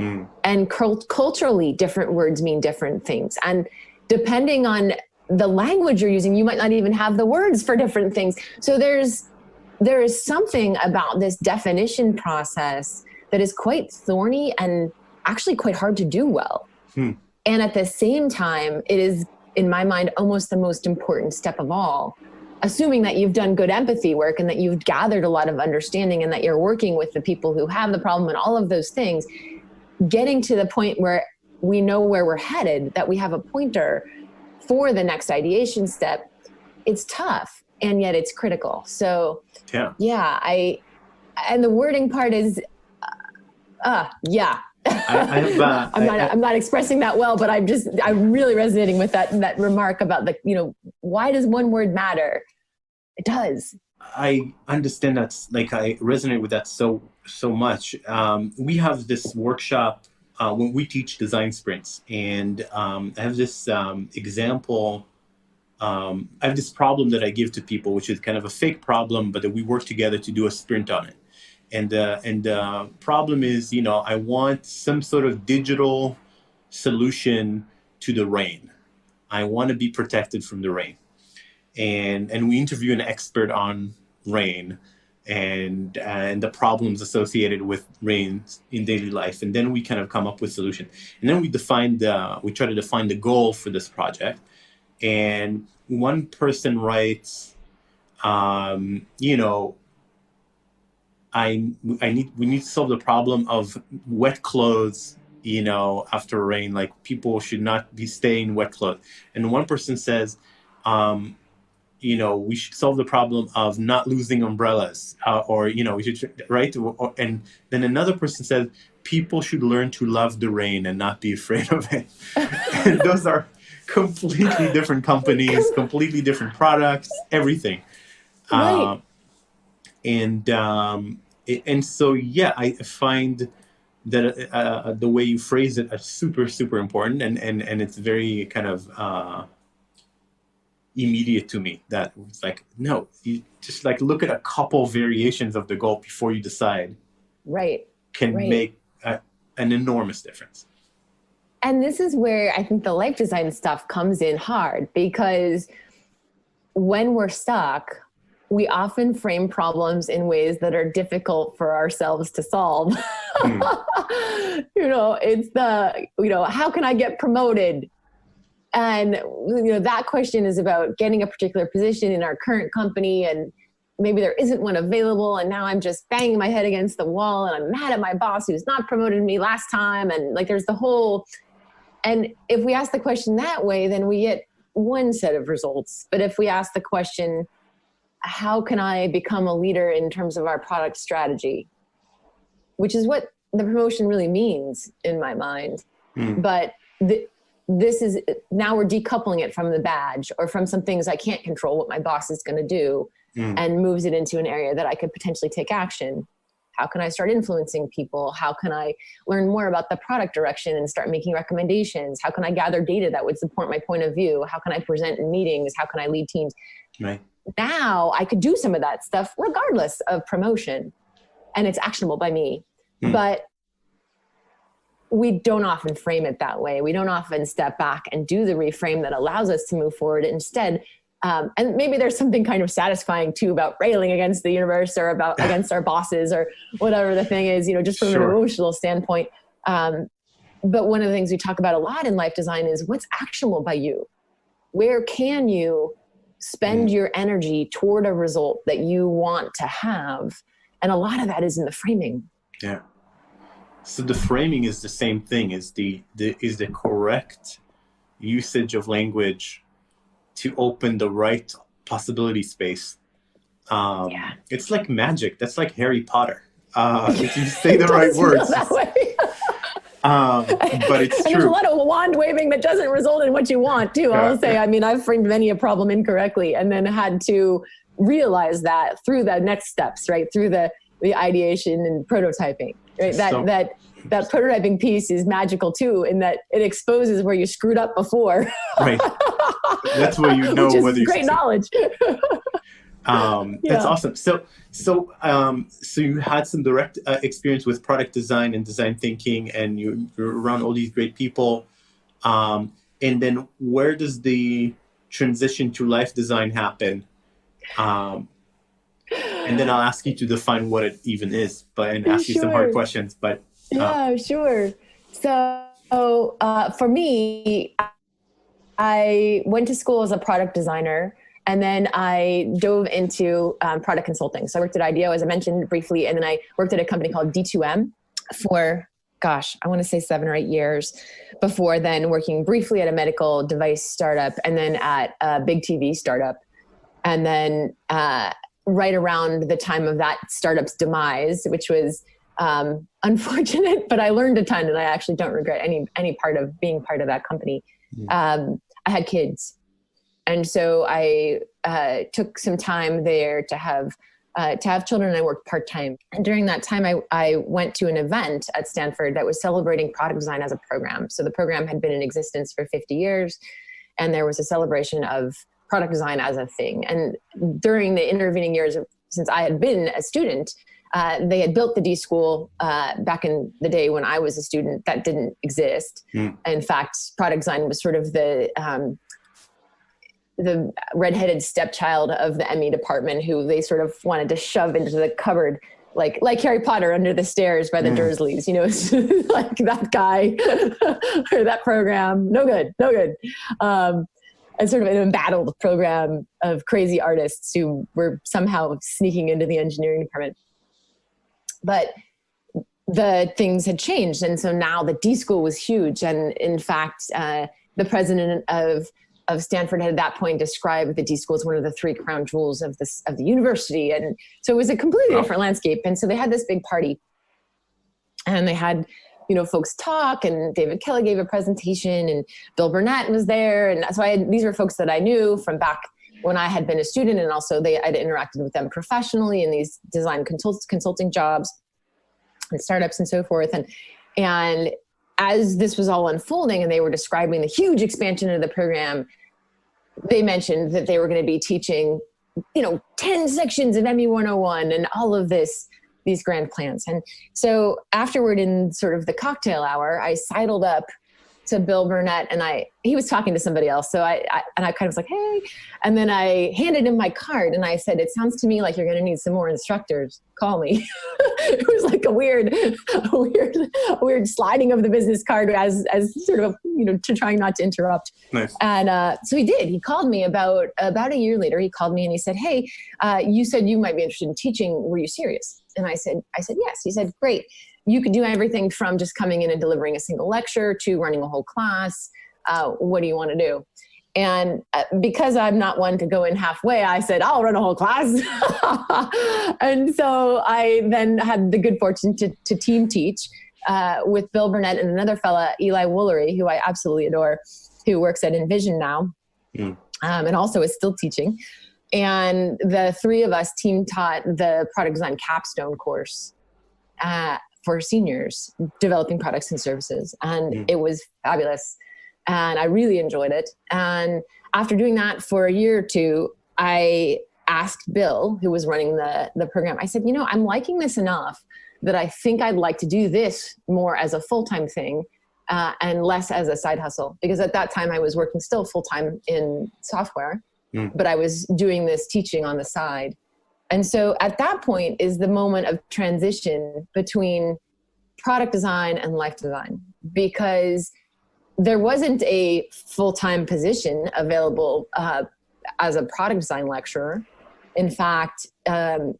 And culturally, different words mean different things. And depending on the language you're using, you might not even have the words for different things. So there is something about this definition process that is quite thorny and actually quite hard to do well. And at the same time, it is, in my mind, almost the most important step of all, assuming that you've done good empathy work and that you've gathered a lot of understanding and that you're working with the people who have the problem and all of those things, getting to the point where we know where we're headed, that we have a pointer for the next ideation step. It's tough, and yet it's critical. So and the wording part is, I'm not expressing that well, but I'm really resonating with that remark about why does one word matter? It does. I understand that. I resonate with that so much. We have this workshop when we teach design sprints, and I have this example. I have this problem that I give to people, which is kind of a fake problem, but that we work together to do a sprint on it. And the problem is, I want some sort of digital solution to the rain. I want to be protected from the rain. And we interview an expert on rain and the problems associated with rain in daily life. And then we kind of come up with solution. And then we try to define the goal for this project. And one person writes, we need to solve the problem of wet clothes, after rain. Like, people should not be staying in wet clothes. And one person says, we should solve the problem of not losing umbrellas, we should, right? And then another person says, people should learn to love the rain and not be afraid of it. And those are completely different companies, completely different products, everything. Right. And so, I find that the way you phrase it is super, super important. And it's very kind of immediate to me, that it's like, no, you just look at a couple variations of the goal before you decide. Right. Can make an enormous difference. And this is where I think the life design stuff comes in hard, because when we're stuck, we often frame problems in ways that are difficult for ourselves to solve. It's how can I get promoted? And, that question is about getting a particular position in our current company, and maybe there isn't one available. And now I'm just banging my head against the wall, and I'm mad at my boss who's not promoted me last time. And there's the whole, and if we ask the question that way, then we get one set of results. But if we ask the question, how can I become a leader in terms of our product strategy? which is what the promotion really means in my mind. But this is, now we're decoupling it from the badge or from some things I can't control what my boss is going to do, and moves it into an area that I could potentially take action. How can I start influencing people? How can I learn more about the product direction and start making recommendations? How can I gather data that would support my point of view? How can I present in meetings? How can I lead teams? Right. Now I could do some of that stuff regardless of promotion, and it's actionable by me. But we don't often frame it that way. We don't often step back and do the reframe that allows us to move forward. Instead, and maybe there's something kind of satisfying too about railing against the universe or about against our bosses or whatever the thing is, just from an emotional standpoint. But one of the things we talk about a lot in life design is what's actionable by you. Where can you spend your energy toward a result that you want to have? And a lot of that is in the framing. Yeah. So the framing is the same thing, is the correct usage of language to open the right possibility space. It's like magic. That's like Harry Potter. If you say the right words. That way. But it's true. There's a lot of wand waving that doesn't result in what you want too. I'll say, I've framed many a problem incorrectly and then had to realize that through the next steps, right? Through the ideation and prototyping, right? That prototyping piece is magical too, in that it exposes where you screwed up before. Right. That's where you know whether you great knowledge. That's awesome. So you had some direct experience with product design and design thinking, and you're around all these great people. And then where does the transition to life design happen? And then I'll ask you to define what it even is, and ask you some hard questions. But sure. So for me, I went to school as a product designer, and then I dove into product consulting. So I worked at IDEO, as I mentioned briefly, and then I worked at a company called D2M for, I want to say 7 or 8 years, before then working briefly at a medical device startup, and then at a big TV startup. And then right around the time of that startup's demise, which was unfortunate, but I learned a ton, and I actually don't regret any part of being part of that company. I had kids. And so I took some time there to have children, and I worked part-time. And during that time, I went to an event at Stanford that was celebrating product design as a program. So the program had been in existence for 50 years, and there was a celebration of product design as a thing. And during the intervening years, since I had been a student, they had built the D School back in the day when I was a student. That didn't exist. In fact, product design was sort of the redheaded stepchild of the ME department, who they sort of wanted to shove into the cupboard, like Harry Potter under the stairs by the Dursleys, like that guy or that program. No good. And sort of an embattled program of crazy artists who were somehow sneaking into the engineering department. But the things had changed. And so now the D School was huge. And in fact, the president of Stanford had at that point described the D School as one of the 3 crown jewels of the university. And so it was a completely different landscape. And so they had this big party, and they had, folks talk, and David Kelly gave a presentation, and Bill Burnett was there. And so these were folks that I knew from back when I had been a student, and also I'd interacted with them professionally in these design consulting jobs and startups and so forth. And as this was all unfolding and they were describing the huge expansion of the program, they mentioned that they were going to be teaching, 10 sections of ME 101 and all of these grand plans. And so afterward, in sort of the cocktail hour, I sidled up to Bill Burnett, and he was talking to somebody else. So I kind of was like, hey, and then I handed him my card, and I said, it sounds to me like you're going to need some more instructors. Call me. It was like a weird sliding of the business card as sort of, to trying not to interrupt. Nice. And so he did. He called me about a year later. He called me and he said, hey, you said you might be interested in teaching. Were you serious? And I said, yes. He said, great. You could do everything from just coming in and delivering a single lecture to running a whole class. What do you want to do? And because I'm not one to go in halfway, I said, I'll run a whole class. And so I then had the good fortune to team teach with Bill Burnett and another fella, Eli Woolery, who I absolutely adore, who works at Envision now, and also is still teaching. And the three of us team taught the product design capstone course for seniors, developing products and services. And it was fabulous. And I really enjoyed it. And after doing that for a year or two, I asked Bill, who was running the program, I said, I'm liking this enough that I think I'd like to do this more as a full-time thing and less as a side hustle. Because at that time I was working still full-time in software, but I was doing this teaching on the side. And so at that point is the moment of transition between product design and life design, because there wasn't a full-time position available as a product design lecturer. In fact, the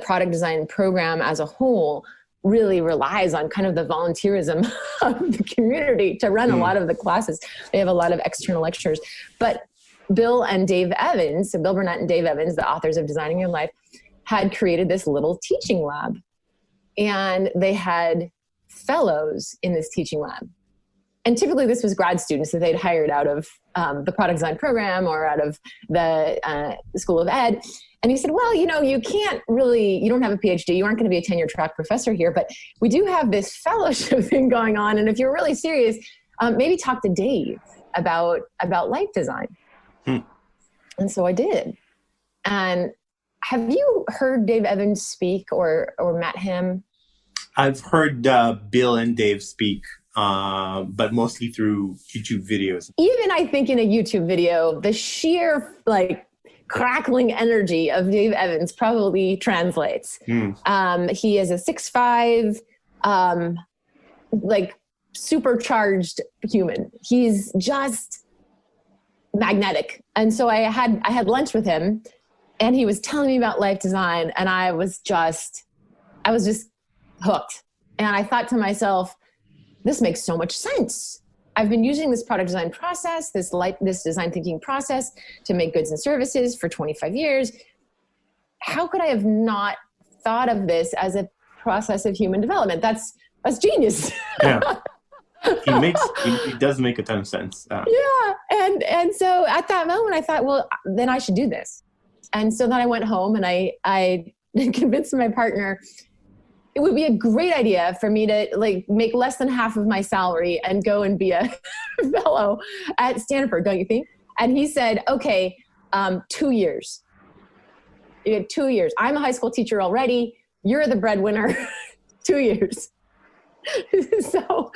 product design program as a whole really relies on kind of the volunteerism of the community to run a lot of the classes. They have a lot of external lecturers. But Bill and Dave Evans, so Bill Burnett and Dave Evans, the authors of Designing Your Life, had created this little teaching lab. And they had fellows in this teaching lab. And typically this was grad students that they'd hired out of the product design program or out of the School of Ed. And he said, well, you don't have a PhD. You aren't going to be a tenure track professor here, but we do have this fellowship thing going on. And if you're really serious, maybe talk to Dave about life design. And so I did. And have you heard Dave Evans speak or met him? I've heard Bill and Dave speak, but mostly through YouTube videos. Even I think in a YouTube video, the sheer crackling energy of Dave Evans probably translates. He is a 6'5", supercharged human. He's just magnetic. And so I had lunch with him, and he was telling me about life design, and I was just hooked. And I thought to myself, this makes so much sense. I've been using this product design process, this design thinking process to make goods and services for 25 years. How could I have not thought of this as a process of human development? That's genius. Yeah. It does make a ton of sense. Yeah. And so at that moment I thought, well, then I should do this. And so then I went home and I convinced my partner it would be a great idea for me to make less than half of my salary and go and be a fellow at Stanford, don't you think? And he said, okay, 2 years. You had 2 years. I'm a high school teacher already. You're the breadwinner. 2 years. So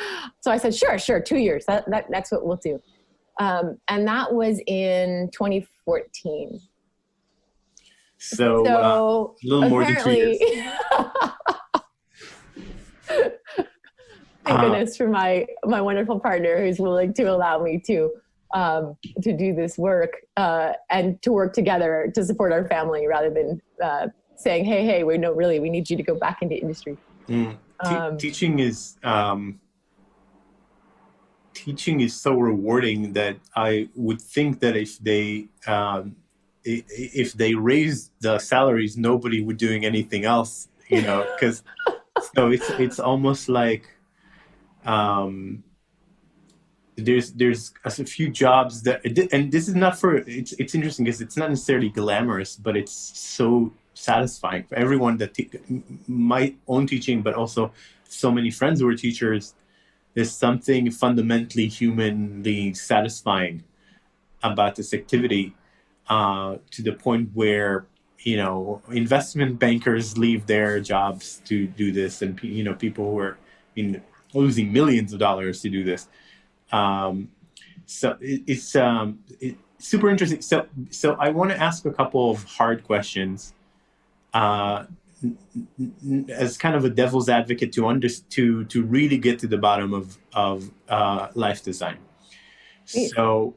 I said, sure, 2 years. That's what we'll do. And that was in 2014. So a little more than 2 years. Thank goodness for my wonderful partner who's willing to allow me to do this work and to work together to support our family rather than saying, hey, we need you to go back into industry. Teaching is so rewarding that I would think that if they raised the salaries, nobody would doing anything else, because so it's almost like there's a few jobs that, and this is not for, it's interesting because it's not necessarily glamorous, but it's so satisfying for everyone that my own teaching, but also so many friends who are teachers. There's something fundamentally humanly satisfying about this activity, to the point where investment bankers leave their jobs to do this, and people who are losing millions of dollars to do this. So it's super interesting. So I want to ask a couple of hard questions, as kind of a devil's advocate to really get to the bottom of life design. So,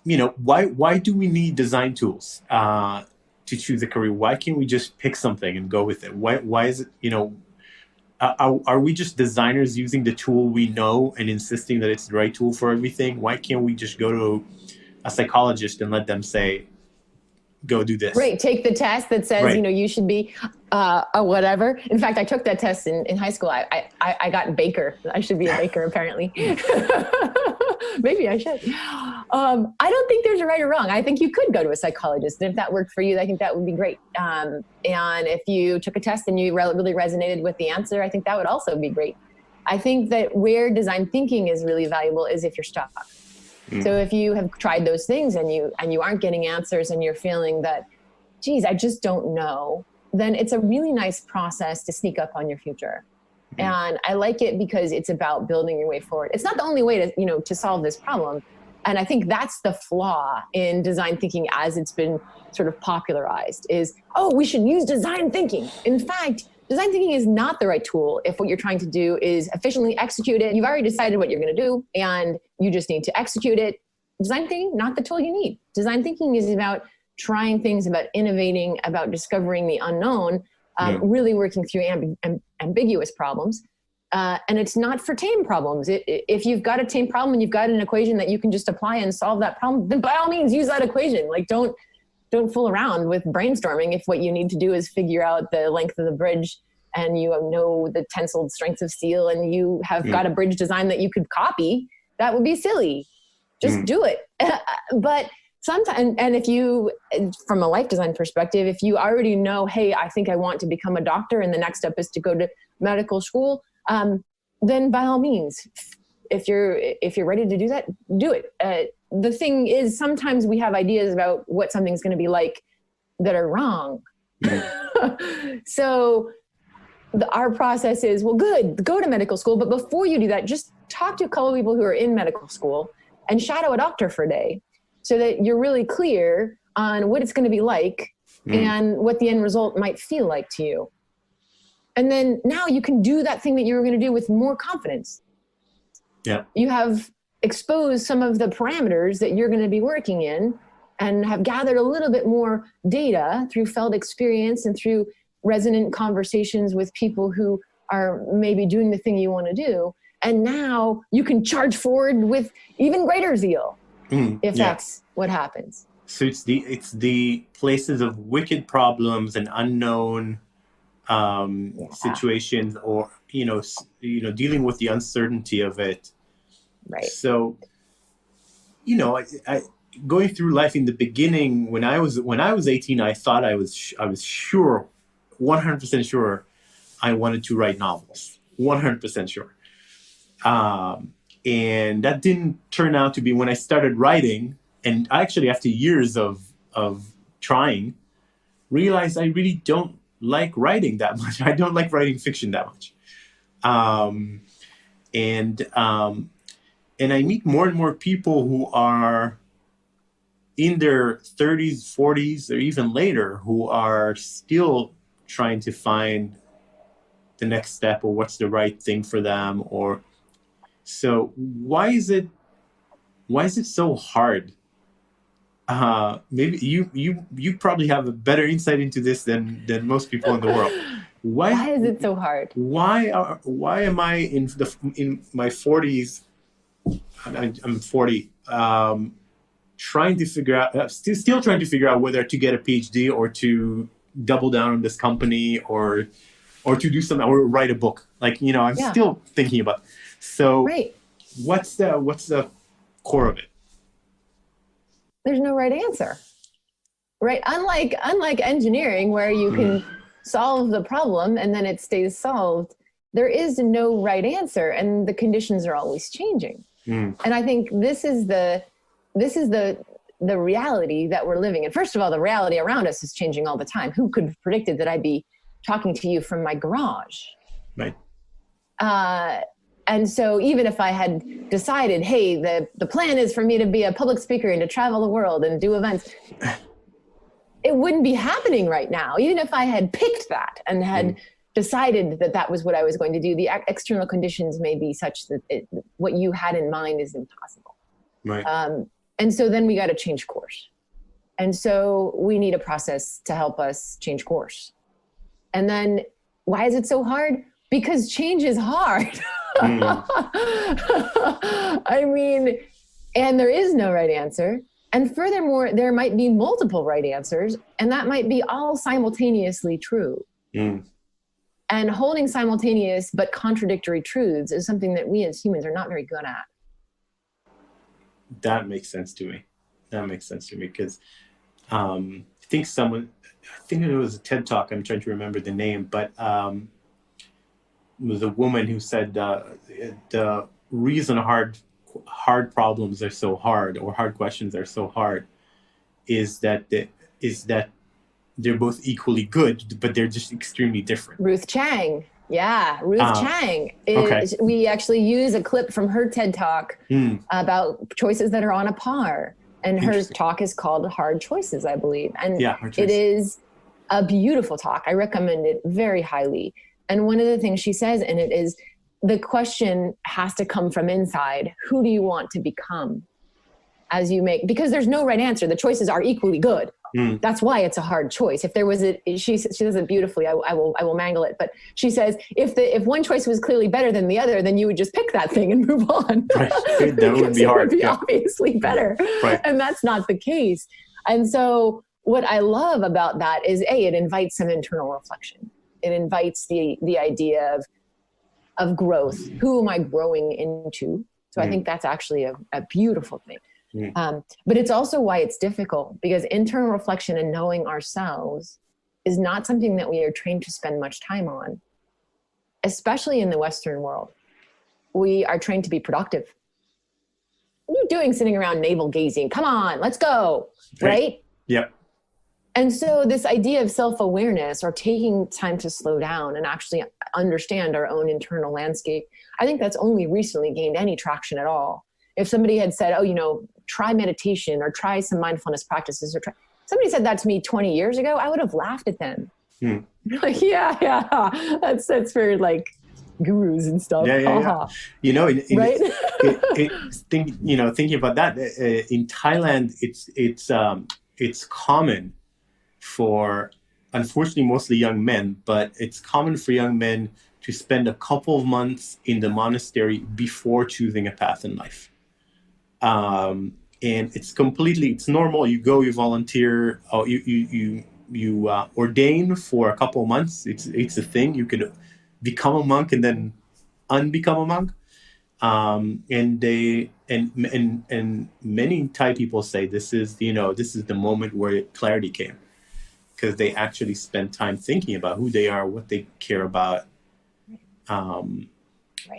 why do we need design tools to choose a career? Why can't we just pick something and go with it? Why is it, are we just designers using the tool we know and insisting that it's the right tool for everything? Why can't we just go to a psychologist and let them say, go do this? Right. Take the test that says, Right. you should be a whatever. In fact, I took that test in high school. I got baker. I should be a baker, apparently. Maybe I should. I don't think there's a right or wrong. I think you could go to a psychologist. And if that worked for you, I think that would be great. And if you took a test and you really resonated with the answer, I think that would also be great. I think that where design thinking is really valuable is if you're stuck. So if you have tried those things and you aren't getting answers and you're feeling that, geez, I just don't know, then it's a really nice process to sneak up on your future. And I like it because it's about building your way forward. It's not the only way to, to solve this problem. And I think that's the flaw in design thinking as it's been sort of popularized is, oh, we should use design thinking. In fact, design thinking is not the right tool if what you're trying to do is efficiently execute it. You've already decided what you're going to do and you just need to execute it. Design thinking, not the tool you need. Design thinking is about trying things, about innovating, about discovering the unknown, really working through ambiguous problems. And it's not for tame problems. If you've got a tame problem and you've got an equation that you can just apply and solve that problem, then by all means use that equation. Like don't fool around with brainstorming if what you need to do is figure out the length of the bridge and you know the tensile strength of steel and you have got a bridge design that you could copy. That would be silly. Just do it. But sometimes, and if you, from a life design perspective, if you already know, hey, I think I want to become a doctor and the next step is to go to medical school, then by all means, if you're ready to do that, do it. The thing is, sometimes we have ideas about what something's going to be like that are wrong. So our process is, well, good, go to medical school. But before you do that, just talk to a couple of people who are in medical school and shadow a doctor for a day so that you're really clear on what it's going to be like and what the end result might feel like to you. And then now you can do that thing that you were going to do with more confidence. Yeah. You have exposed some of the parameters that you're going to be working in and have gathered a little bit more data through felt experience and through resonant conversations with people who are maybe doing the thing you want to do. And now you can charge forward with even greater zeal if that's what happens. So it's the places of wicked problems and unknown situations, or dealing with the uncertainty of it. Right. So, I going through life in the beginning when I was 18, I thought I was sure, 100% sure, I wanted to write novels. 100% sure. And that didn't turn out to be when I started writing. And actually, after years of trying, realized I really don't like writing that much. I don't like writing fiction that much. And I meet more and more people who are in their 30s, 40s, or even later, who are still trying to find the next step or what's the right thing for them. Or so why is it so hard? Maybe you probably have a better insight into this than most people in the world. Why is it so hard? Why am I in my 40s? I'm 40. Trying to figure out, still trying to figure out whether to get a PhD or to double down on this company or to do something or write a book. I'm still thinking about. So right. What's the core of it? There's no right answer, right? Unlike engineering, where you can solve the problem and then it stays solved, there is no right answer, and the conditions are always changing. And I think this is the reality that we're living in. First of all, the reality around us is changing all the time. Who could have predicted that I'd be talking to you from my garage? Right. And so even if I had decided, hey, the plan is for me to be a public speaker and to travel the world and do events, it wouldn't be happening right now. Even if I had picked that and had decided that was what I was going to do, the external conditions may be such that what you had in mind is impossible. Right. And so then we got to change course. And so we need a process to help us change course. And then why is it so hard? because change is hard. I mean, and there is no right answer. And furthermore, there might be multiple right answers, and that might be all simultaneously true. And holding simultaneous but contradictory truths is something that we as humans are not very good at. That makes sense to me. Because I think it was a TED Talk, I'm trying to remember the name, but it was a woman who said the reason hard problems are so hard, or hard questions are so hard, is that they're both equally good, but they're just extremely different. Ruth Chang. Yeah, Ruth Chang. We actually use a clip from her TED Talk about choices that are on a par. And her talk is called Hard Choices, I believe. And it is a beautiful talk. I recommend it very highly. And one of the things she says in it is, the question has to come from inside. Who do you want to become as you make, because there's no right answer. The choices are equally good. That's why it's a hard choice. If there was she does it beautifully. I will mangle it. But she says, if one choice was clearly better than the other, then you would just pick that thing and move on. Right. That would be hard. It would be obviously better. Right. And that's not the case. And so what I love about that is, it invites some internal reflection. It invites the idea of growth. Who am I growing into? So I think that's actually a beautiful thing. But it's also why it's difficult, because internal reflection and knowing ourselves is not something that we are trained to spend much time on, especially in the Western world. We are trained to be productive. What are you doing sitting around navel gazing? Come on, let's go, right? Yep. And so this idea of self-awareness, or taking time to slow down and actually understand our own internal landscape, I think that's only recently gained any traction at all. If somebody had said, try meditation or try some mindfulness practices, somebody said that to me 20 years ago, I would have laughed at them. Like, that's for like gurus and stuff. Yeah. Right? Thinking about that, in Thailand, it's common for, unfortunately, mostly young men, but it's common for young men to spend a couple of months in the monastery before choosing a path in life. And it's normal. You go, you volunteer, you ordain for a couple of months. It's a thing. You could become a monk and then unbecome a monk. And many Thai people say this is the moment where clarity came, because they actually spend time thinking about who they are, what they care about.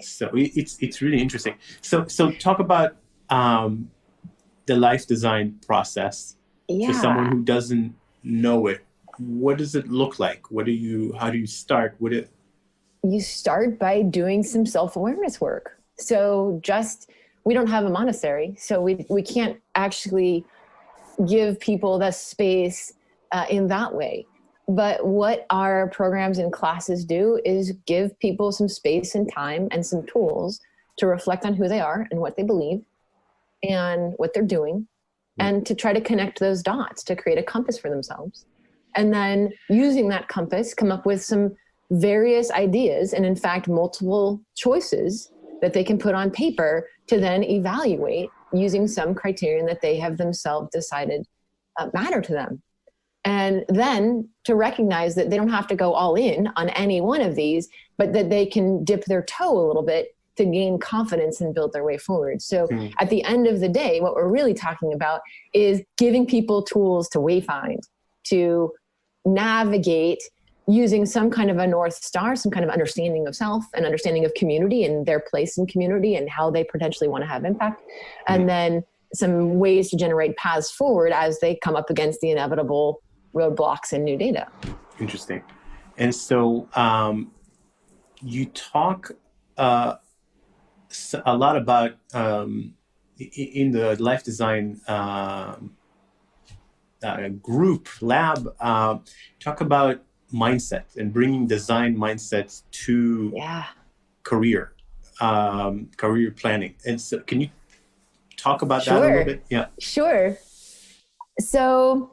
So it's really interesting. So talk about the life design process for someone who doesn't know it. What does it look like? How do you start? You start by doing some self-awareness work. So we don't have a monastery, so we can't actually give people the space in that way. But what our programs and classes do is give people some space and time and some tools to reflect on who they are and what they believe and what they're doing, and to try to connect those dots to create a compass for themselves. And then using that compass, come up with some various ideas, and in fact, multiple choices that they can put on paper to then evaluate using some criterion that they have themselves decided matter to them. And then to recognize that they don't have to go all in on any one of these, but that they can dip their toe a little bit to gain confidence and build their way forward. So at the end of the day, what we're really talking about is giving people tools to wayfind, to navigate using some kind of a North Star, some kind of understanding of self and understanding of community and their place in community and how they potentially want to have impact. And then some ways to generate paths forward as they come up against the inevitable roadblocks and new data. Interesting. And so you talk a lot about, in the life design group lab, talk about mindset and bringing design mindsets to career planning. And so can you talk about that a little bit? Yeah. Sure. So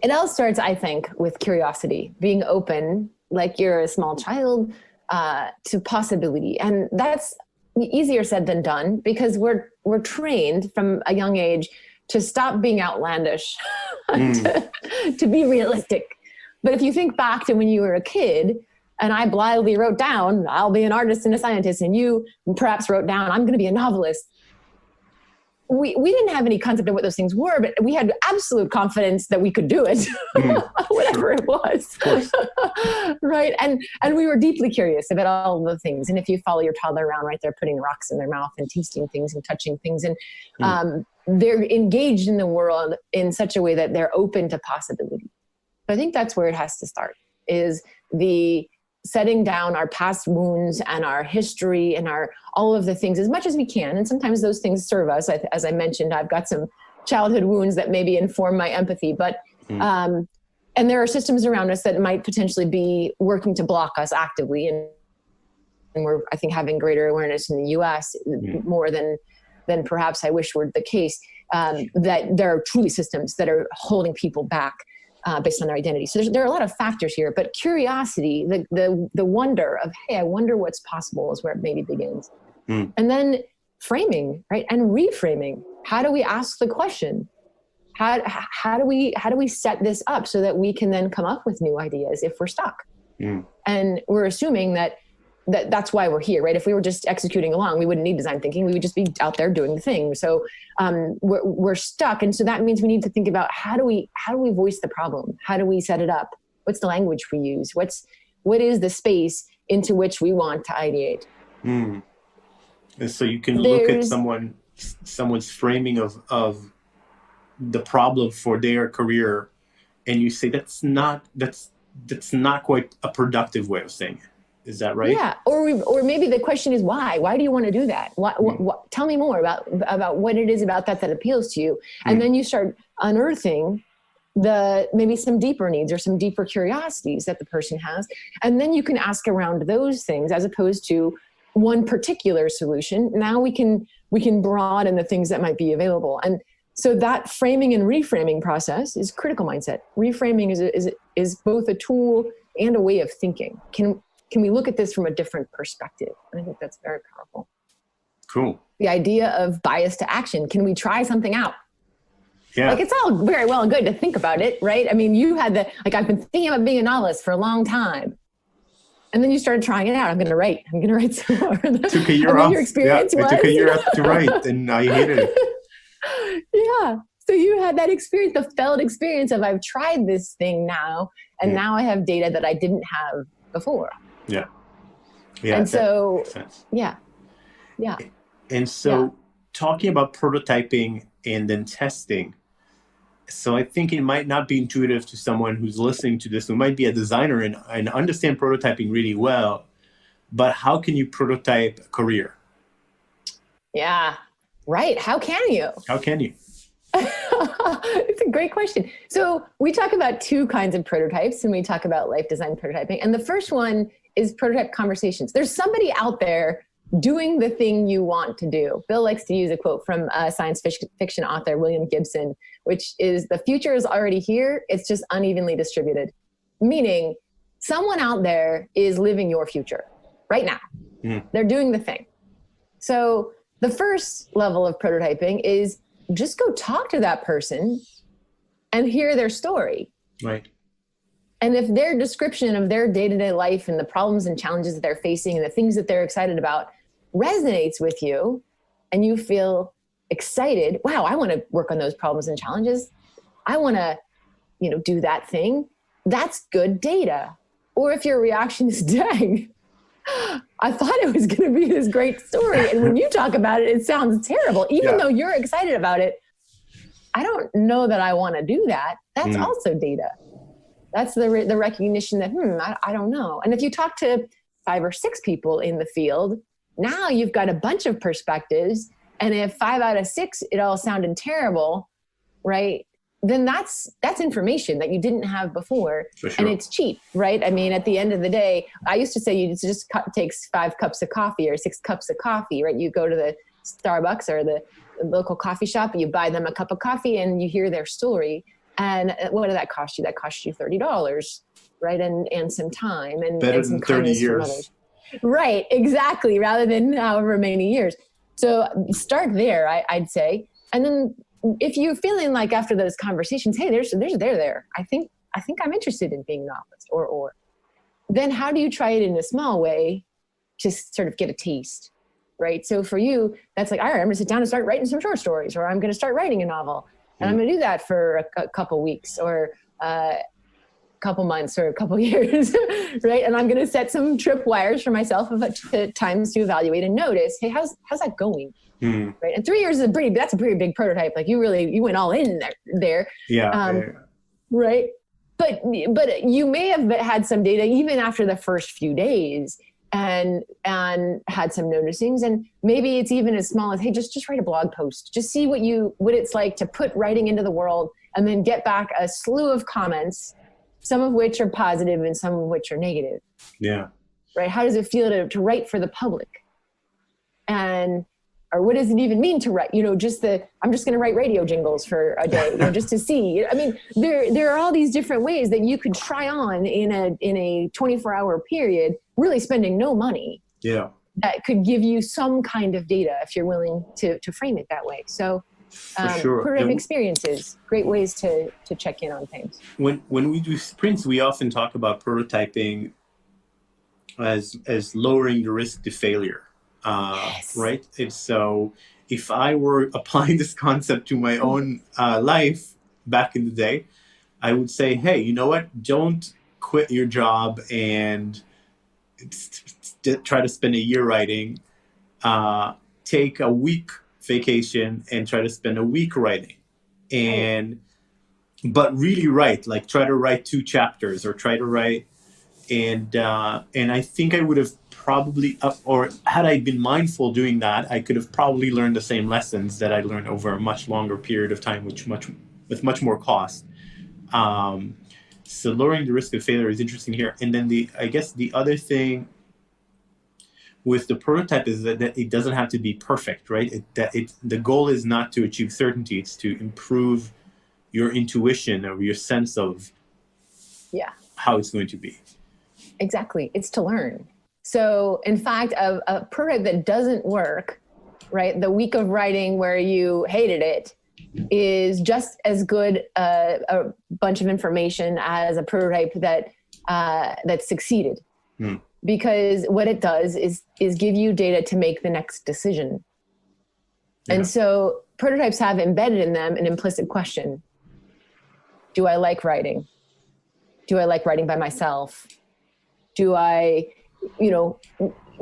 it all starts, I think, with curiosity, being open like you're a small child, to possibility. And that's easier said than done, because we're trained from a young age to stop being outlandish, to be realistic. But if you think back to when you were a kid, and I blithely wrote down, I'll be an artist and a scientist, and you perhaps wrote down, I'm going to be a novelist. We didn't have any concept of what those things were, but we had absolute confidence that we could do it, whatever it was. Right. And we were deeply curious about all the things. And if you follow your toddler around, right, they're putting rocks in their mouth and tasting things and touching things. And they're engaged in the world in such a way that they're open to possibility. I think that's where it has to start, is the setting down our past wounds and our history and all of the things as much as we can. And sometimes those things serve us. As I mentioned, I've got some childhood wounds that maybe inform my empathy, but, and there are systems around us that might potentially be working to block us actively. And we're, I think, having greater awareness in the US more than perhaps I wish were the case, that there are truly systems that are holding people back based on their identity. So there are a lot of factors here, but curiosity, the wonder of, hey, I wonder what's possible, is where it maybe begins. And then framing, right? And reframing. How do we ask the question? How do we set this up so that we can then come up with new ideas if we're stuck? And we're assuming that's why we're here, right? If we were just executing along, we wouldn't need design thinking. We would just be out there doing the thing. So we're stuck. And so that means we need to think about how do we voice the problem? How do we set it up? What's the language we use? What is the space into which we want to ideate? And so you can look at someone's framing of the problem for their career, and you say that's not quite a productive way of saying it. Is that right? Yeah. Or maybe the question is why? Why do you want to do that? What, tell me more about what it is about that appeals to you. And then you start unearthing maybe some deeper needs or some deeper curiosities that the person has. And then you can ask around those things as opposed to one particular solution. Now we can broaden the things that might be available. And so that framing and reframing process is critical mindset. Reframing is both a tool and a way of thinking. Can we look at this from a different perspective? And I think that's very powerful. Cool. The idea of bias to action. Can we try something out? Yeah. Like, it's all very well and good to think about it, right? I mean, you had I've been thinking about being a novelist for a long time. And then you started trying it out. I'm going to write some more. Took a year off. Your experience was? It took a year off to write, and I hated it. Yeah. So you had that experience, the felt experience of, I've tried this thing now, and now I have data that I didn't have before. Yeah. And so, yeah. And so talking about prototyping and then testing. So I think it might not be intuitive to someone who's listening to this, who might be a designer and understand prototyping really well, but how can you prototype a career? Yeah, right. How can you? It's a great question. So we talk about two kinds of prototypes, and we talk about life design prototyping. And the first one is prototype conversations. There's somebody out there doing the thing you want to do. Bill likes to use a quote from science fiction author William Gibson, which is, the future is already here. It's just unevenly distributed. Meaning someone out there is living your future right now. They're doing the thing. So the first level of prototyping is just go talk to that person and hear their story. Right. And if their description of their day-to-day life and the problems and challenges that they're facing and the things that they're excited about resonates with you, and you feel excited, wow, I want to work on those problems and challenges. I want to, do that thing. That's good data. Or if your reaction is, dang, I thought it was going to be this great story, and when you talk about it, it sounds terrible. Even though you're excited about it, I don't know that I want to do that. That's also data. That's the recognition that, I don't know. And if you talk to 5 or 6 people in the field, now you've got a bunch of perspectives. And if 5 out of 6, it all sounded terrible, right? Then that's information that you didn't have before. For sure. And it's cheap, right? I mean, at the end of the day, I used to say you just takes 5 cups of coffee or 6 cups of coffee, right? You go to the Starbucks or the local coffee shop, and you buy them a cup of coffee and you hear their story. And what did that cost you? That cost you $30, right? And some time and better some than 30 kindness from years. others. Right, exactly. Rather than however many years. So start there, I'd say. And then if you're feeling like after those conversations, hey, there's there. I think I'm interested in being a novelist, or then how do you try it in a small way to sort of get a taste, right? So for you, that's like, all right, I'm gonna sit down and start writing some short stories, or I'm gonna start writing a novel. And I'm gonna do that for a couple weeks or a couple months or a couple years, right? And I'm gonna set some tripwires for myself of times to evaluate and notice, hey, how's that going? Right. And 3 years is that's a pretty big prototype. Like you went all in there. Yeah. Right. But you may have had some data even after the first few days and had some noticings. And maybe it's even as small as, hey, just write a blog post, just see what it's like to put writing into the world and then get back a slew of comments, some of which are positive and some of which are negative. Yeah. Right. How does it feel to write for the public? Or what does it even mean to write? I'm just going to write radio jingles for a day, just to see. I mean, there are all these different ways that you could try on in a 24-hour period, really spending no money. Yeah. That could give you some kind of data if you're willing to frame it that way. So, for sure. prototype experiences, great ways to check in on things. When we do sprints, we often talk about prototyping as lowering the risk to failure. Yes. Right? And so if I were applying this concept to my own life back in the day, I would say, hey, you know what? Don't quit your job and try to spend a year writing. Take a week vacation and try to spend a week writing. But really write, like try to write 2 chapters or try to write. And I think I would have probably, or had I been mindful doing that, I could have probably learned the same lessons that I learned over a much longer period of time, with much more cost. So lowering the risk of failure is interesting here. And then I guess the other thing with the prototype is that it doesn't have to be perfect, right? The goal is not to achieve certainty; it's to improve your intuition or your sense of how it's going to be. Exactly. It's to learn. So in fact, a prototype that doesn't work, right, the week of writing where you hated it is just as good a bunch of information as a prototype that succeeded. Because what it does is give you data to make the next decision. Yeah. And so prototypes have embedded in them an implicit question. Do I like writing? Do I like writing by myself? Do I,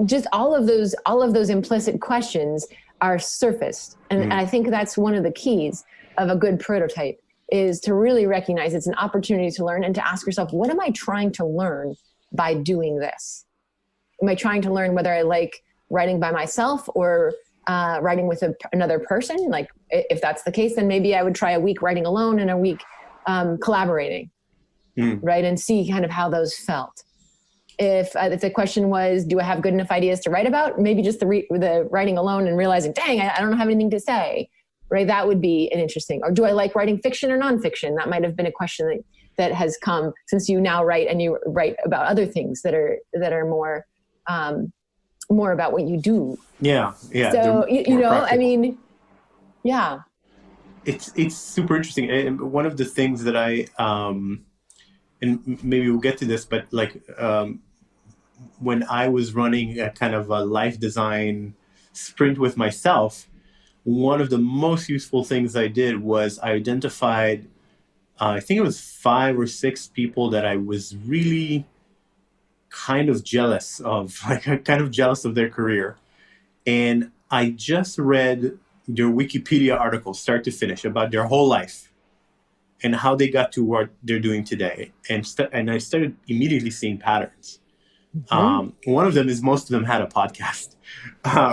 just all of those implicit questions are surfaced. And I think that's one of the keys of a good prototype, is to really recognize it's an opportunity to learn and to ask yourself, what am I trying to learn by doing this? Am I trying to learn whether I like writing by myself or writing with another person? Like, if that's the case, then maybe I would try a week writing alone and a week collaborating, right? And see kind of how those felt. If the question was, do I have good enough ideas to write about? Maybe just the writing alone and realizing, dang, I don't have anything to say, right? That would be an interesting. Or do I like writing fiction or nonfiction? That might have been a question that has come since you now write, and you write about other things that are more about what you do. Yeah. So I mean, yeah. It's super interesting. And one of the things that and maybe we'll get to this, but when I was running a kind of a life design sprint with myself, one of the most useful things I did was I identified, I think it was 5 or 6 people that I was really kind of jealous of, kind of jealous of their career. And I just read their Wikipedia articles, start to finish, about their whole life and how they got to what they're doing today. And I started immediately seeing patterns. One of them is most of them had a podcast,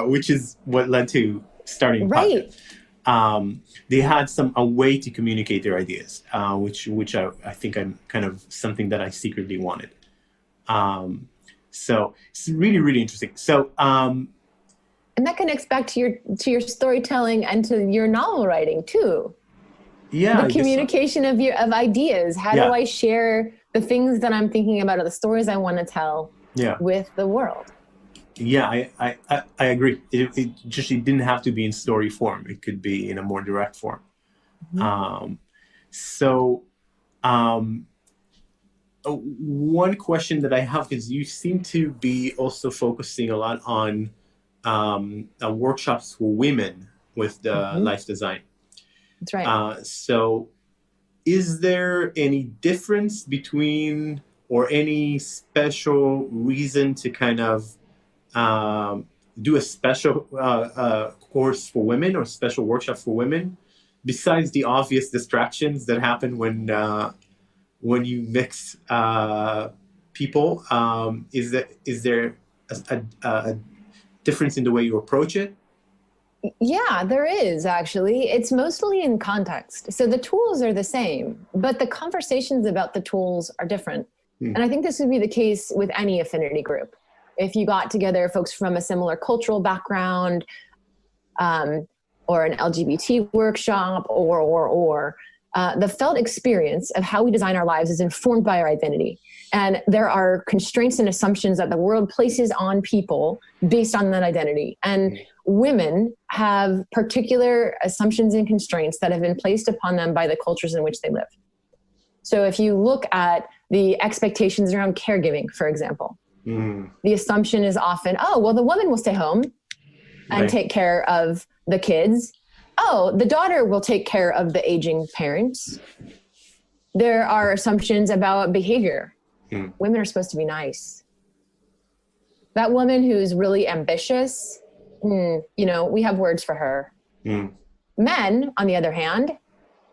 which is what led to starting a podcast. They had a way to communicate their ideas, which I think I'm kind of something that I secretly wanted. So it's really, really interesting. So, and that connects back to your storytelling and to your novel writing too, Yeah, The communication of ideas. How do I share the things that I'm thinking about or the stories I want to tell with the world? Yeah, I agree. It didn't have to be in story form. It could be in a more direct form. Mm-hmm. One question that I have is you seem to be also focusing a lot on workshops for women with the life design. That's right. So is there any difference between or any special reason to kind of do a special course for women or special workshop for women besides the obvious distractions that happen when you mix people? Is there a difference in the way you approach it? Yeah, there is actually. It's mostly in context. So the tools are the same, but the conversations about the tools are different. And I think this would be the case with any affinity group. If you got together folks from a similar cultural background, or an LGBT workshop, or the felt experience of how we design our lives is informed by our identity. And there are constraints and assumptions that the world places on people based on that identity. And women have particular assumptions and constraints that have been placed upon them by the cultures in which they live. So if you look at the expectations around caregiving, for example, the assumption is often, oh, well, the woman will stay home and take care of the kids. Oh, the daughter will take care of the aging parents. There are assumptions about behavior. Women are supposed to be nice. That woman who's really ambitious, we have words for her. Men, on the other hand,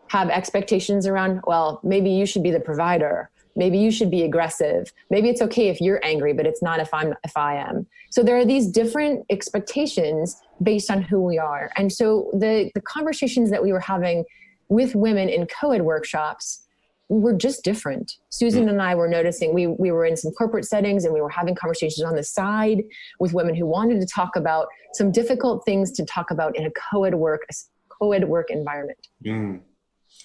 have expectations around, well, maybe you should be the provider. Maybe you should be aggressive. Maybe it's okay if you're angry, but it's not if I am. So there are these different expectations based on who we are. And so the conversations that we were having with women in co-ed workshops were just different. Susan and I were noticing we were in some corporate settings and we were having conversations on the side with women who wanted to talk about some difficult things to talk about in a co-ed work environment.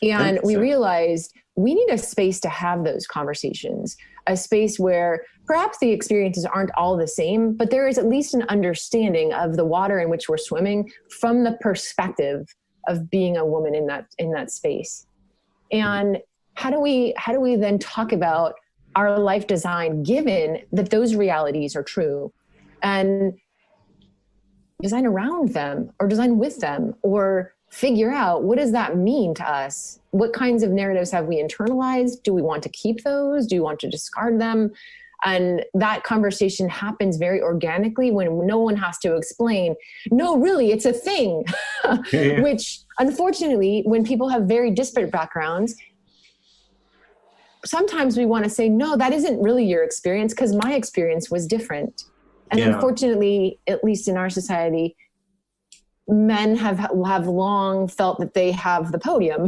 And we realized we need a space to have those conversations, a space where perhaps the experiences aren't all the same, but there is at least an understanding of the water in which we're swimming from the perspective of being a woman in that space. And how do we then talk about our life design, given that those realities are true, and design around them or design with them, or figure out what does that mean to us? What kinds of narratives have we internalized? Do we want to keep those? Do you want to discard them? And that conversation happens very organically when no one has to explain, no, really, it's a thing. Which, unfortunately, when people have very disparate backgrounds, sometimes we want to say, no, that isn't really your experience because my experience was different. And unfortunately, at least in our society, men have long felt that they have the podium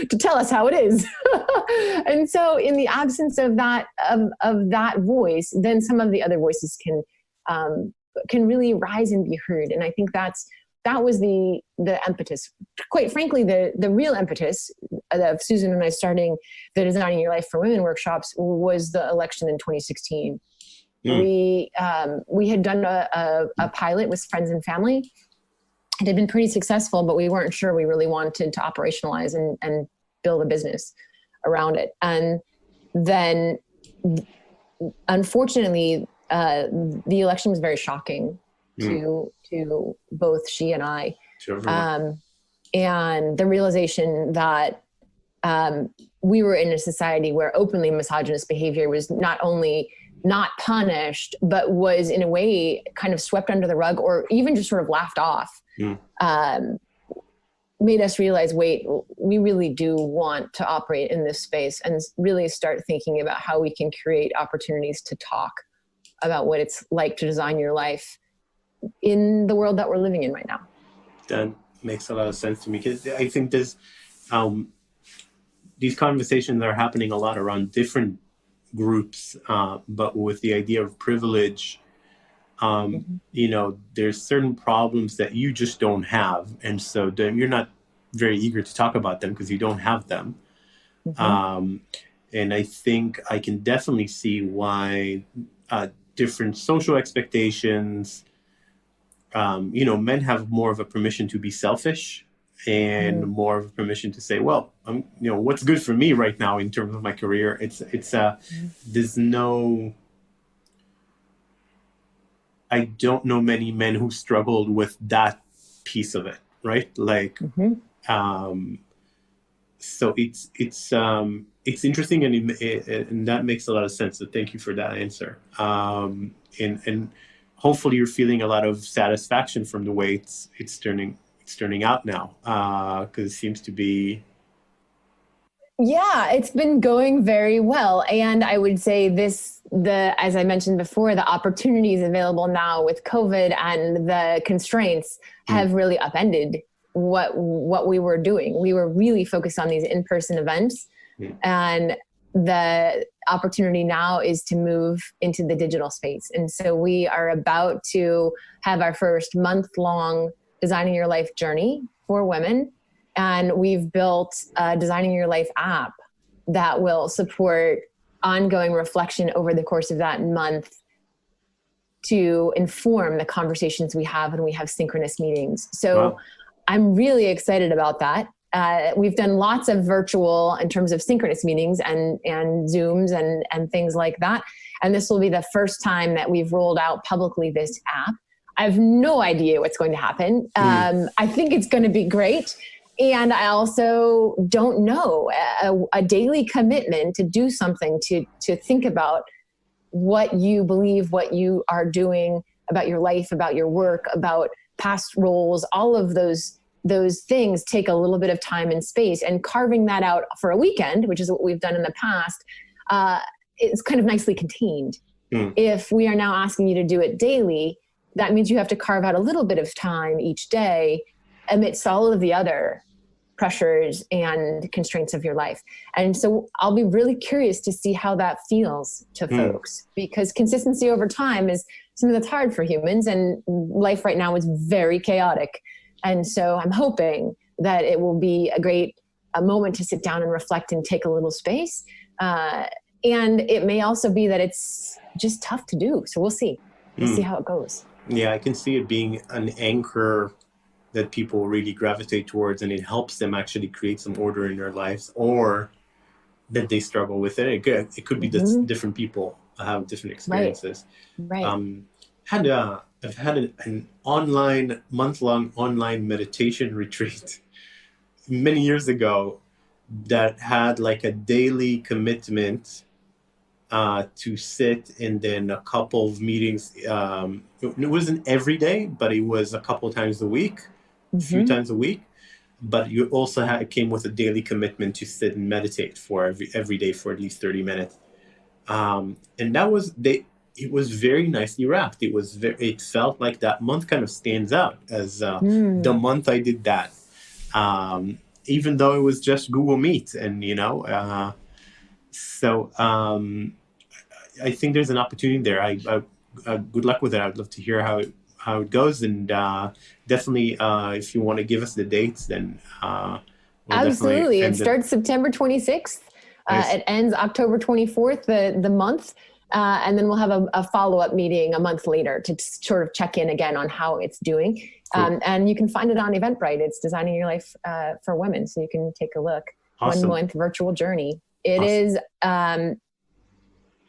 to tell us how it is. And so in the absence of that voice, then some of the other voices can really rise and be heard. And I think that was the impetus. Quite frankly, the real impetus of Susan and I starting the Designing Your Life for Women workshops was the election in 2016. We had done a pilot with friends and family. It had been pretty successful, but we weren't sure we really wanted to operationalize and build a business around it. And then, unfortunately, the election was very shocking to both she and I. And the realization that we were in a society where openly misogynist behavior was not only not punished, but was in a way kind of swept under the rug or even just sort of laughed off, made us realize, wait, we really do want to operate in this space and really start thinking about how we can create opportunities to talk about what it's like to design your life in the world that we're living in right now. That makes a lot of sense to me, because I think there's these conversations are happening a lot around different groups, but with the idea of privilege, there's certain problems that you just don't have, and so you're not very eager to talk about them because you don't have them. And I think I can definitely see why different social expectations, men have more of a permission to be selfish and more of a permission to say, well, what's good for me right now in terms of my career. There's no, I don't know many men who struggled with that piece of it, right? Like, so it's interesting, and that makes a lot of sense. So thank you for that answer. And hopefully you're feeling a lot of satisfaction from the way it's turning out now, because it seems to be. Yeah, it's been going very well. And I would say as I mentioned before, the opportunities available now with COVID and the constraints have really upended what we were doing. We were really focused on these in-person events, and the opportunity now is to move into the digital space. And so we are about to have our first month-long Designing Your Life journey for women. And we've built a Designing Your Life app that will support ongoing reflection over the course of that month to inform the conversations we have when we have synchronous meetings. So I'm really excited about that. We've done lots of virtual in terms of synchronous meetings and Zooms and things like that. And this will be the first time that we've rolled out publicly this app. I have no idea what's going to happen. I think it's going to be great. And I also don't know, a daily commitment to do something, to think about what you believe, what you are doing about your life, about your work, about past roles, all of those things take a little bit of time and space, and carving that out for a weekend, which is what we've done in the past, it's kind of nicely contained. If we are now asking you to do it daily, that means you have to carve out a little bit of time each day amidst all of the other pressures and constraints of your life. And so I'll be really curious to see how that feels to folks, because consistency over time is something that's hard for humans, and life right now is very chaotic. And so I'm hoping that it will be a moment to sit down and reflect and take a little space. And it may also be that it's just tough to do. So we'll see. We'll see how it goes. Yeah, I can see it being an anchor that people really gravitate towards, and it helps them actually create some order in their lives, or that they struggle with it. It could be that different people have different experiences. Right. I've had an month-long online meditation retreat many years ago that had like a daily commitment to sit, and then a couple of meetings. It wasn't every day, but it was a couple of times a week, a few times a week. But you also came with a daily commitment to sit and meditate for every day for at least 30 minutes. And that was it was very nicely wrapped. It felt like that month kind of stands out as the month I did that. Even though it was just Google Meet, and I think there's an opportunity there. I good luck with it. I'd love to hear how it goes, and definitely if you want to give us the dates, then absolutely. It starts September 26th. Nice. It ends October 24th, the month. And then we'll have a follow-up meeting a month later to sort of check in again on how it's doing. Cool. And you can find it on Eventbrite. It's Designing Your Life for Women. So you can take a look. Awesome. 1 month virtual journey. It is an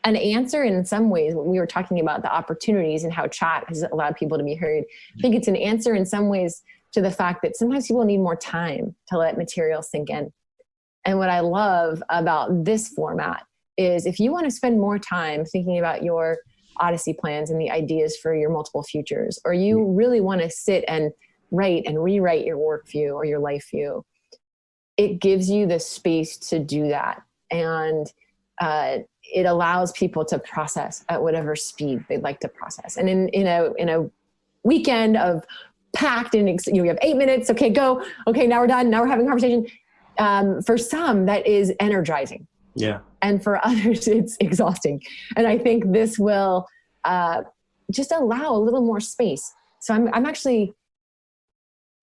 answer in some ways. We were talking about the opportunities and how chat has allowed people to be heard. I think it's an answer in some ways to the fact that sometimes people need more time to let material sink in. And what I love about this format is if you want to spend more time thinking about your Odyssey plans and the ideas for your multiple futures, or you really want to sit and write and rewrite your work view or your life view, it gives you the space to do that. And it allows people to process at whatever speed they'd like to process. And in a weekend of packed and you have 8 minutes, okay, go. Okay, now we're done. Now we're having a conversation. For some, that is energizing. Yeah. And for others, it's exhausting. And I think this will just allow a little more space. So I'm actually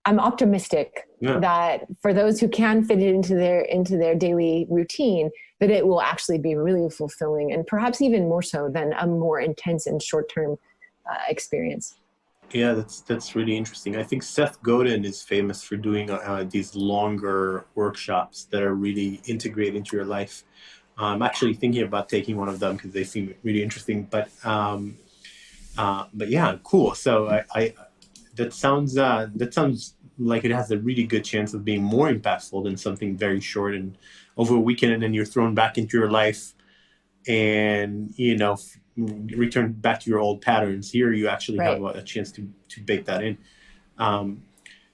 I'm optimistic that for those who can fit it into their daily routine, that it will actually be really fulfilling, and perhaps even more so than a more intense and short-term experience. Yeah, that's really interesting. I think Seth Godin is famous for doing these longer workshops that are really integrated into your life. I'm actually thinking about taking one of them because they seem really interesting. But yeah, cool. So I that sounds like it has a really good chance of being more impactful than something very short and over a weekend, and then you're thrown back into your life and return back to your old patterns. Here you actually have a chance to bake that in.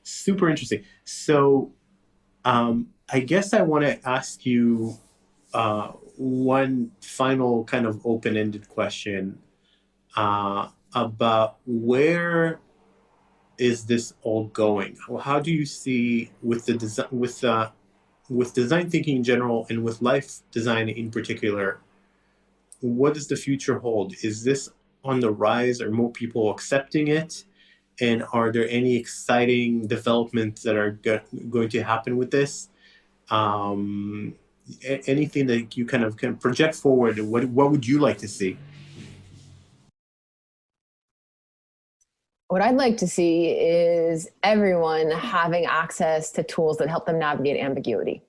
Super interesting. So I guess I want to ask you one final kind of open-ended question about where is this all going? How do you see with the design, with design thinking in general and with life design in particular, what does the future hold? Is this on the rise? Are more people accepting it? And are there any exciting developments that are going to happen with this? Anything that you kind of can project forward? What would you like to see? What I'd like to see is everyone having access to tools that help them navigate ambiguity.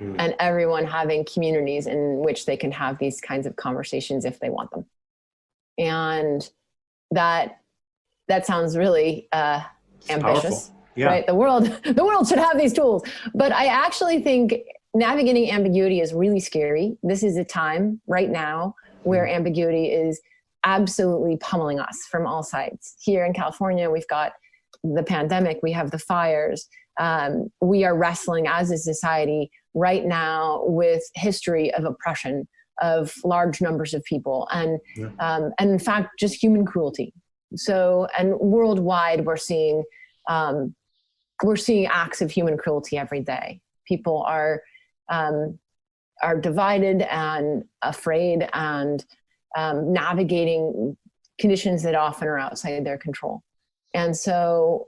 And everyone having communities in which they can have these kinds of conversations if they want them. And that sounds really ambitious, right? The world should have these tools. But I actually think navigating ambiguity is really scary. This is a time right now where ambiguity is absolutely pummeling us from all sides. Here in California, we've got the pandemic, we have the fires. We are wrestling as a society right now with history of oppression of large numbers of people and in fact, just human cruelty. So, and worldwide, we're seeing acts of human cruelty every day. People are divided and afraid and navigating conditions that often are outside their control. And so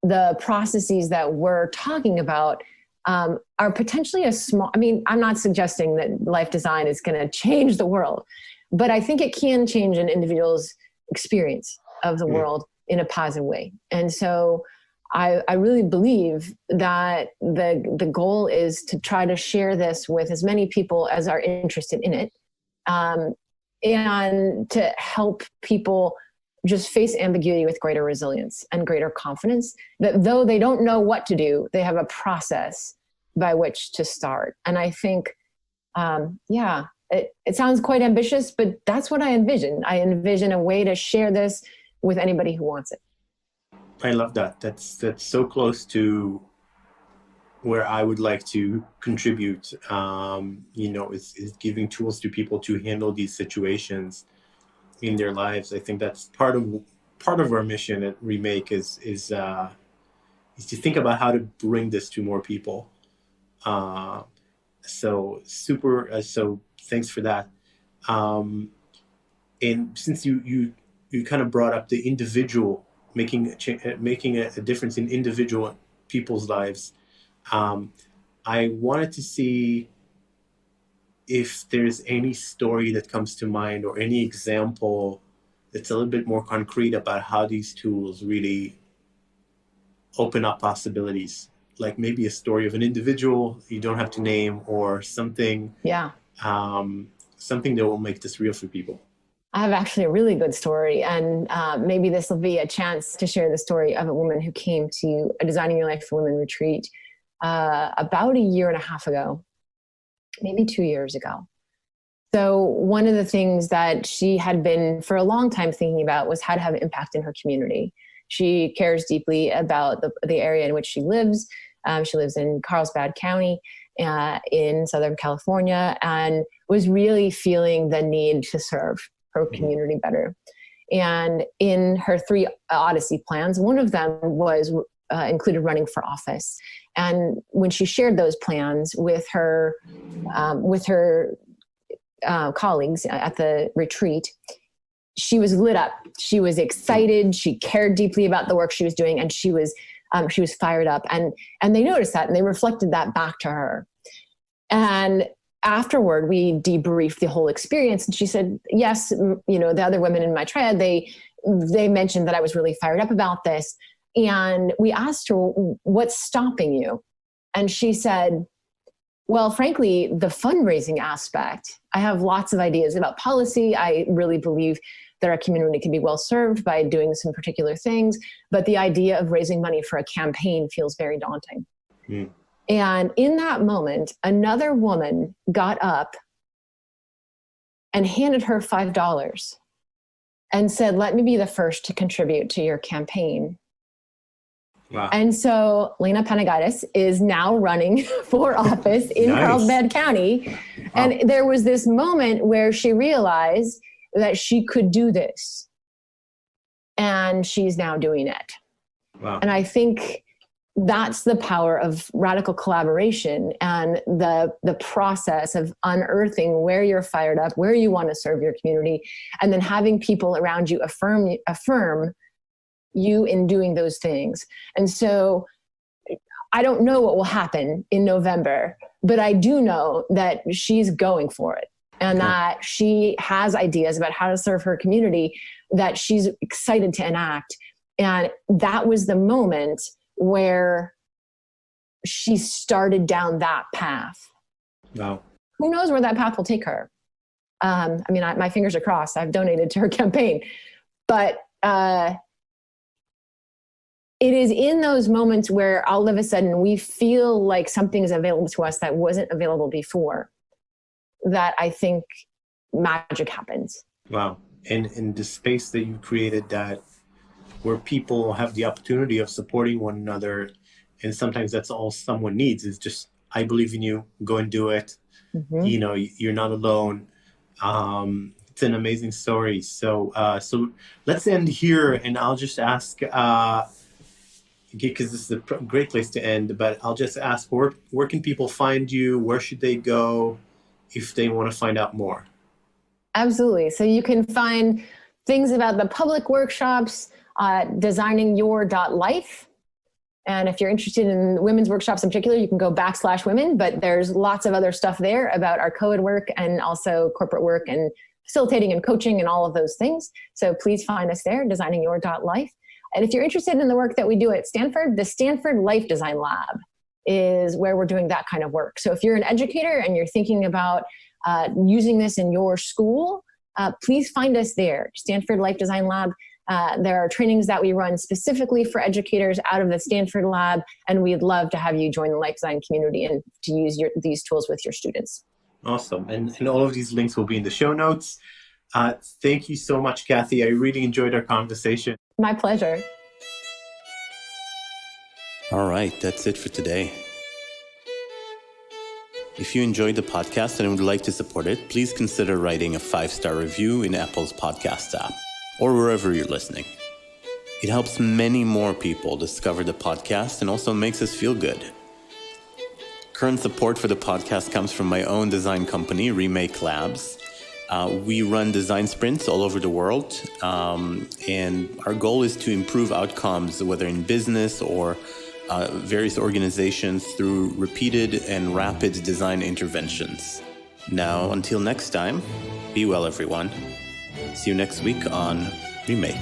the processes that we're talking about are potentially I'm not suggesting that life design is going to change the world, but I think it can change an individual's experience of the world in a positive way. And so I really believe that the goal is to try to share this with as many people as are interested in it, and to help people just face ambiguity with greater resilience and greater confidence, that though they don't know what to do, they have a process by which to start. And I think, it sounds quite ambitious, but that's what I envision. I envision a way to share this with anybody who wants it. I love that. That's so close to where I would like to contribute, is giving tools to people to handle these situations in their lives. I think that's part of our mission at Remake is to think about how to bring this to more people. So thanks for that. And since you kind of brought up the individual making a difference in individual people's lives, I wanted to see if there's any story that comes to mind or any example that's a little bit more concrete about how these tools really open up possibilities, like maybe a story of an individual you don't have to name or something, something that will make this real for people. I have actually a really good story, and maybe this will be a chance to share the story of a woman who came to a Designing Your Life for Women retreat about a year and a half ago, maybe 2 years ago. So one of the things that she had been for a long time thinking about was how to have impact in her community. She cares deeply about the area in which she lives. She lives in Carlsbad County in Southern California, and was really feeling the need to serve her community better. And in her 3 Odyssey plans, one of them was included running for office. And when she shared those plans with her colleagues at the retreat, she was lit up. She was excited. She cared deeply about the work she was doing, and she was She was fired up, and they noticed that, and they reflected that back to her. And afterward, we debriefed the whole experience, and she said, yes, the other women in my triad, they mentioned that I was really fired up about this. And we asked her, what's stopping you? And she said, well, frankly, the fundraising aspect. I have lots of ideas about policy. I really believe that our community can be well served by doing some particular things. But the idea of raising money for a campaign feels very daunting. Mm. And in that moment, another woman got up and handed her $5 and said, let me be the first to contribute to your campaign. Wow. And so Lena Panagaitis is now running for office in Carlsbad County. Wow. And there was this moment where she realized that she could do this. And she's now doing it. Wow. And I think that's the power of radical collaboration and the process of unearthing where you're fired up, where you want to serve your community, and then having people around you affirm you in doing those things. And so I don't know what will happen in November, but I do know that she's going for it, and that she has ideas about how to serve her community that she's excited to enact. And that was the moment where she started down that path. Wow. Who knows where that path will take her? My fingers are crossed. I've donated to her campaign, but it is in those moments where all of a sudden we feel like something is available to us that wasn't available before, that I think magic happens. Wow. And in the space that you created, that where people have the opportunity of supporting one another, and sometimes that's all someone needs is just, I believe in you, go and do it. Mm-hmm. You're not alone. It's an amazing story. So let's end here, and I'll just ask, because this is a great place to end, but I'll just ask, where can people find you? Where should they go if they want to find out more? Absolutely. So you can find things about the public workshops, designingyou.life. And if you're interested in women's workshops in particular, you can go /women, but there's lots of other stuff there about our co-ed work and also corporate work and facilitating and coaching and all of those things. So please find us there, designingyou.life. And if you're interested in the work that we do at Stanford, the Stanford Life Design Lab is where we're doing that kind of work. So if you're an educator and you're thinking about using this in your school, please find us there, Stanford Life Design Lab. There are trainings that we run specifically for educators out of the Stanford Lab, and we'd love to have you join the life design community and to use these tools with your students. Awesome. And all of these links will be in the show notes. Thank you so much, Kathy. I really enjoyed our conversation. My pleasure. All right, that's it for today. If you enjoyed the podcast and would like to support it, please consider writing a 5-star review in Apple's podcast app or wherever you're listening. It helps many more people discover the podcast and also makes us feel good. Current support for the podcast comes from my own design company, Remake Labs. We run design sprints all over the world, and our goal is to improve outcomes, whether in business or various organizations, through repeated and rapid design interventions. Now, until next time, be well, everyone. See you next week on Remake.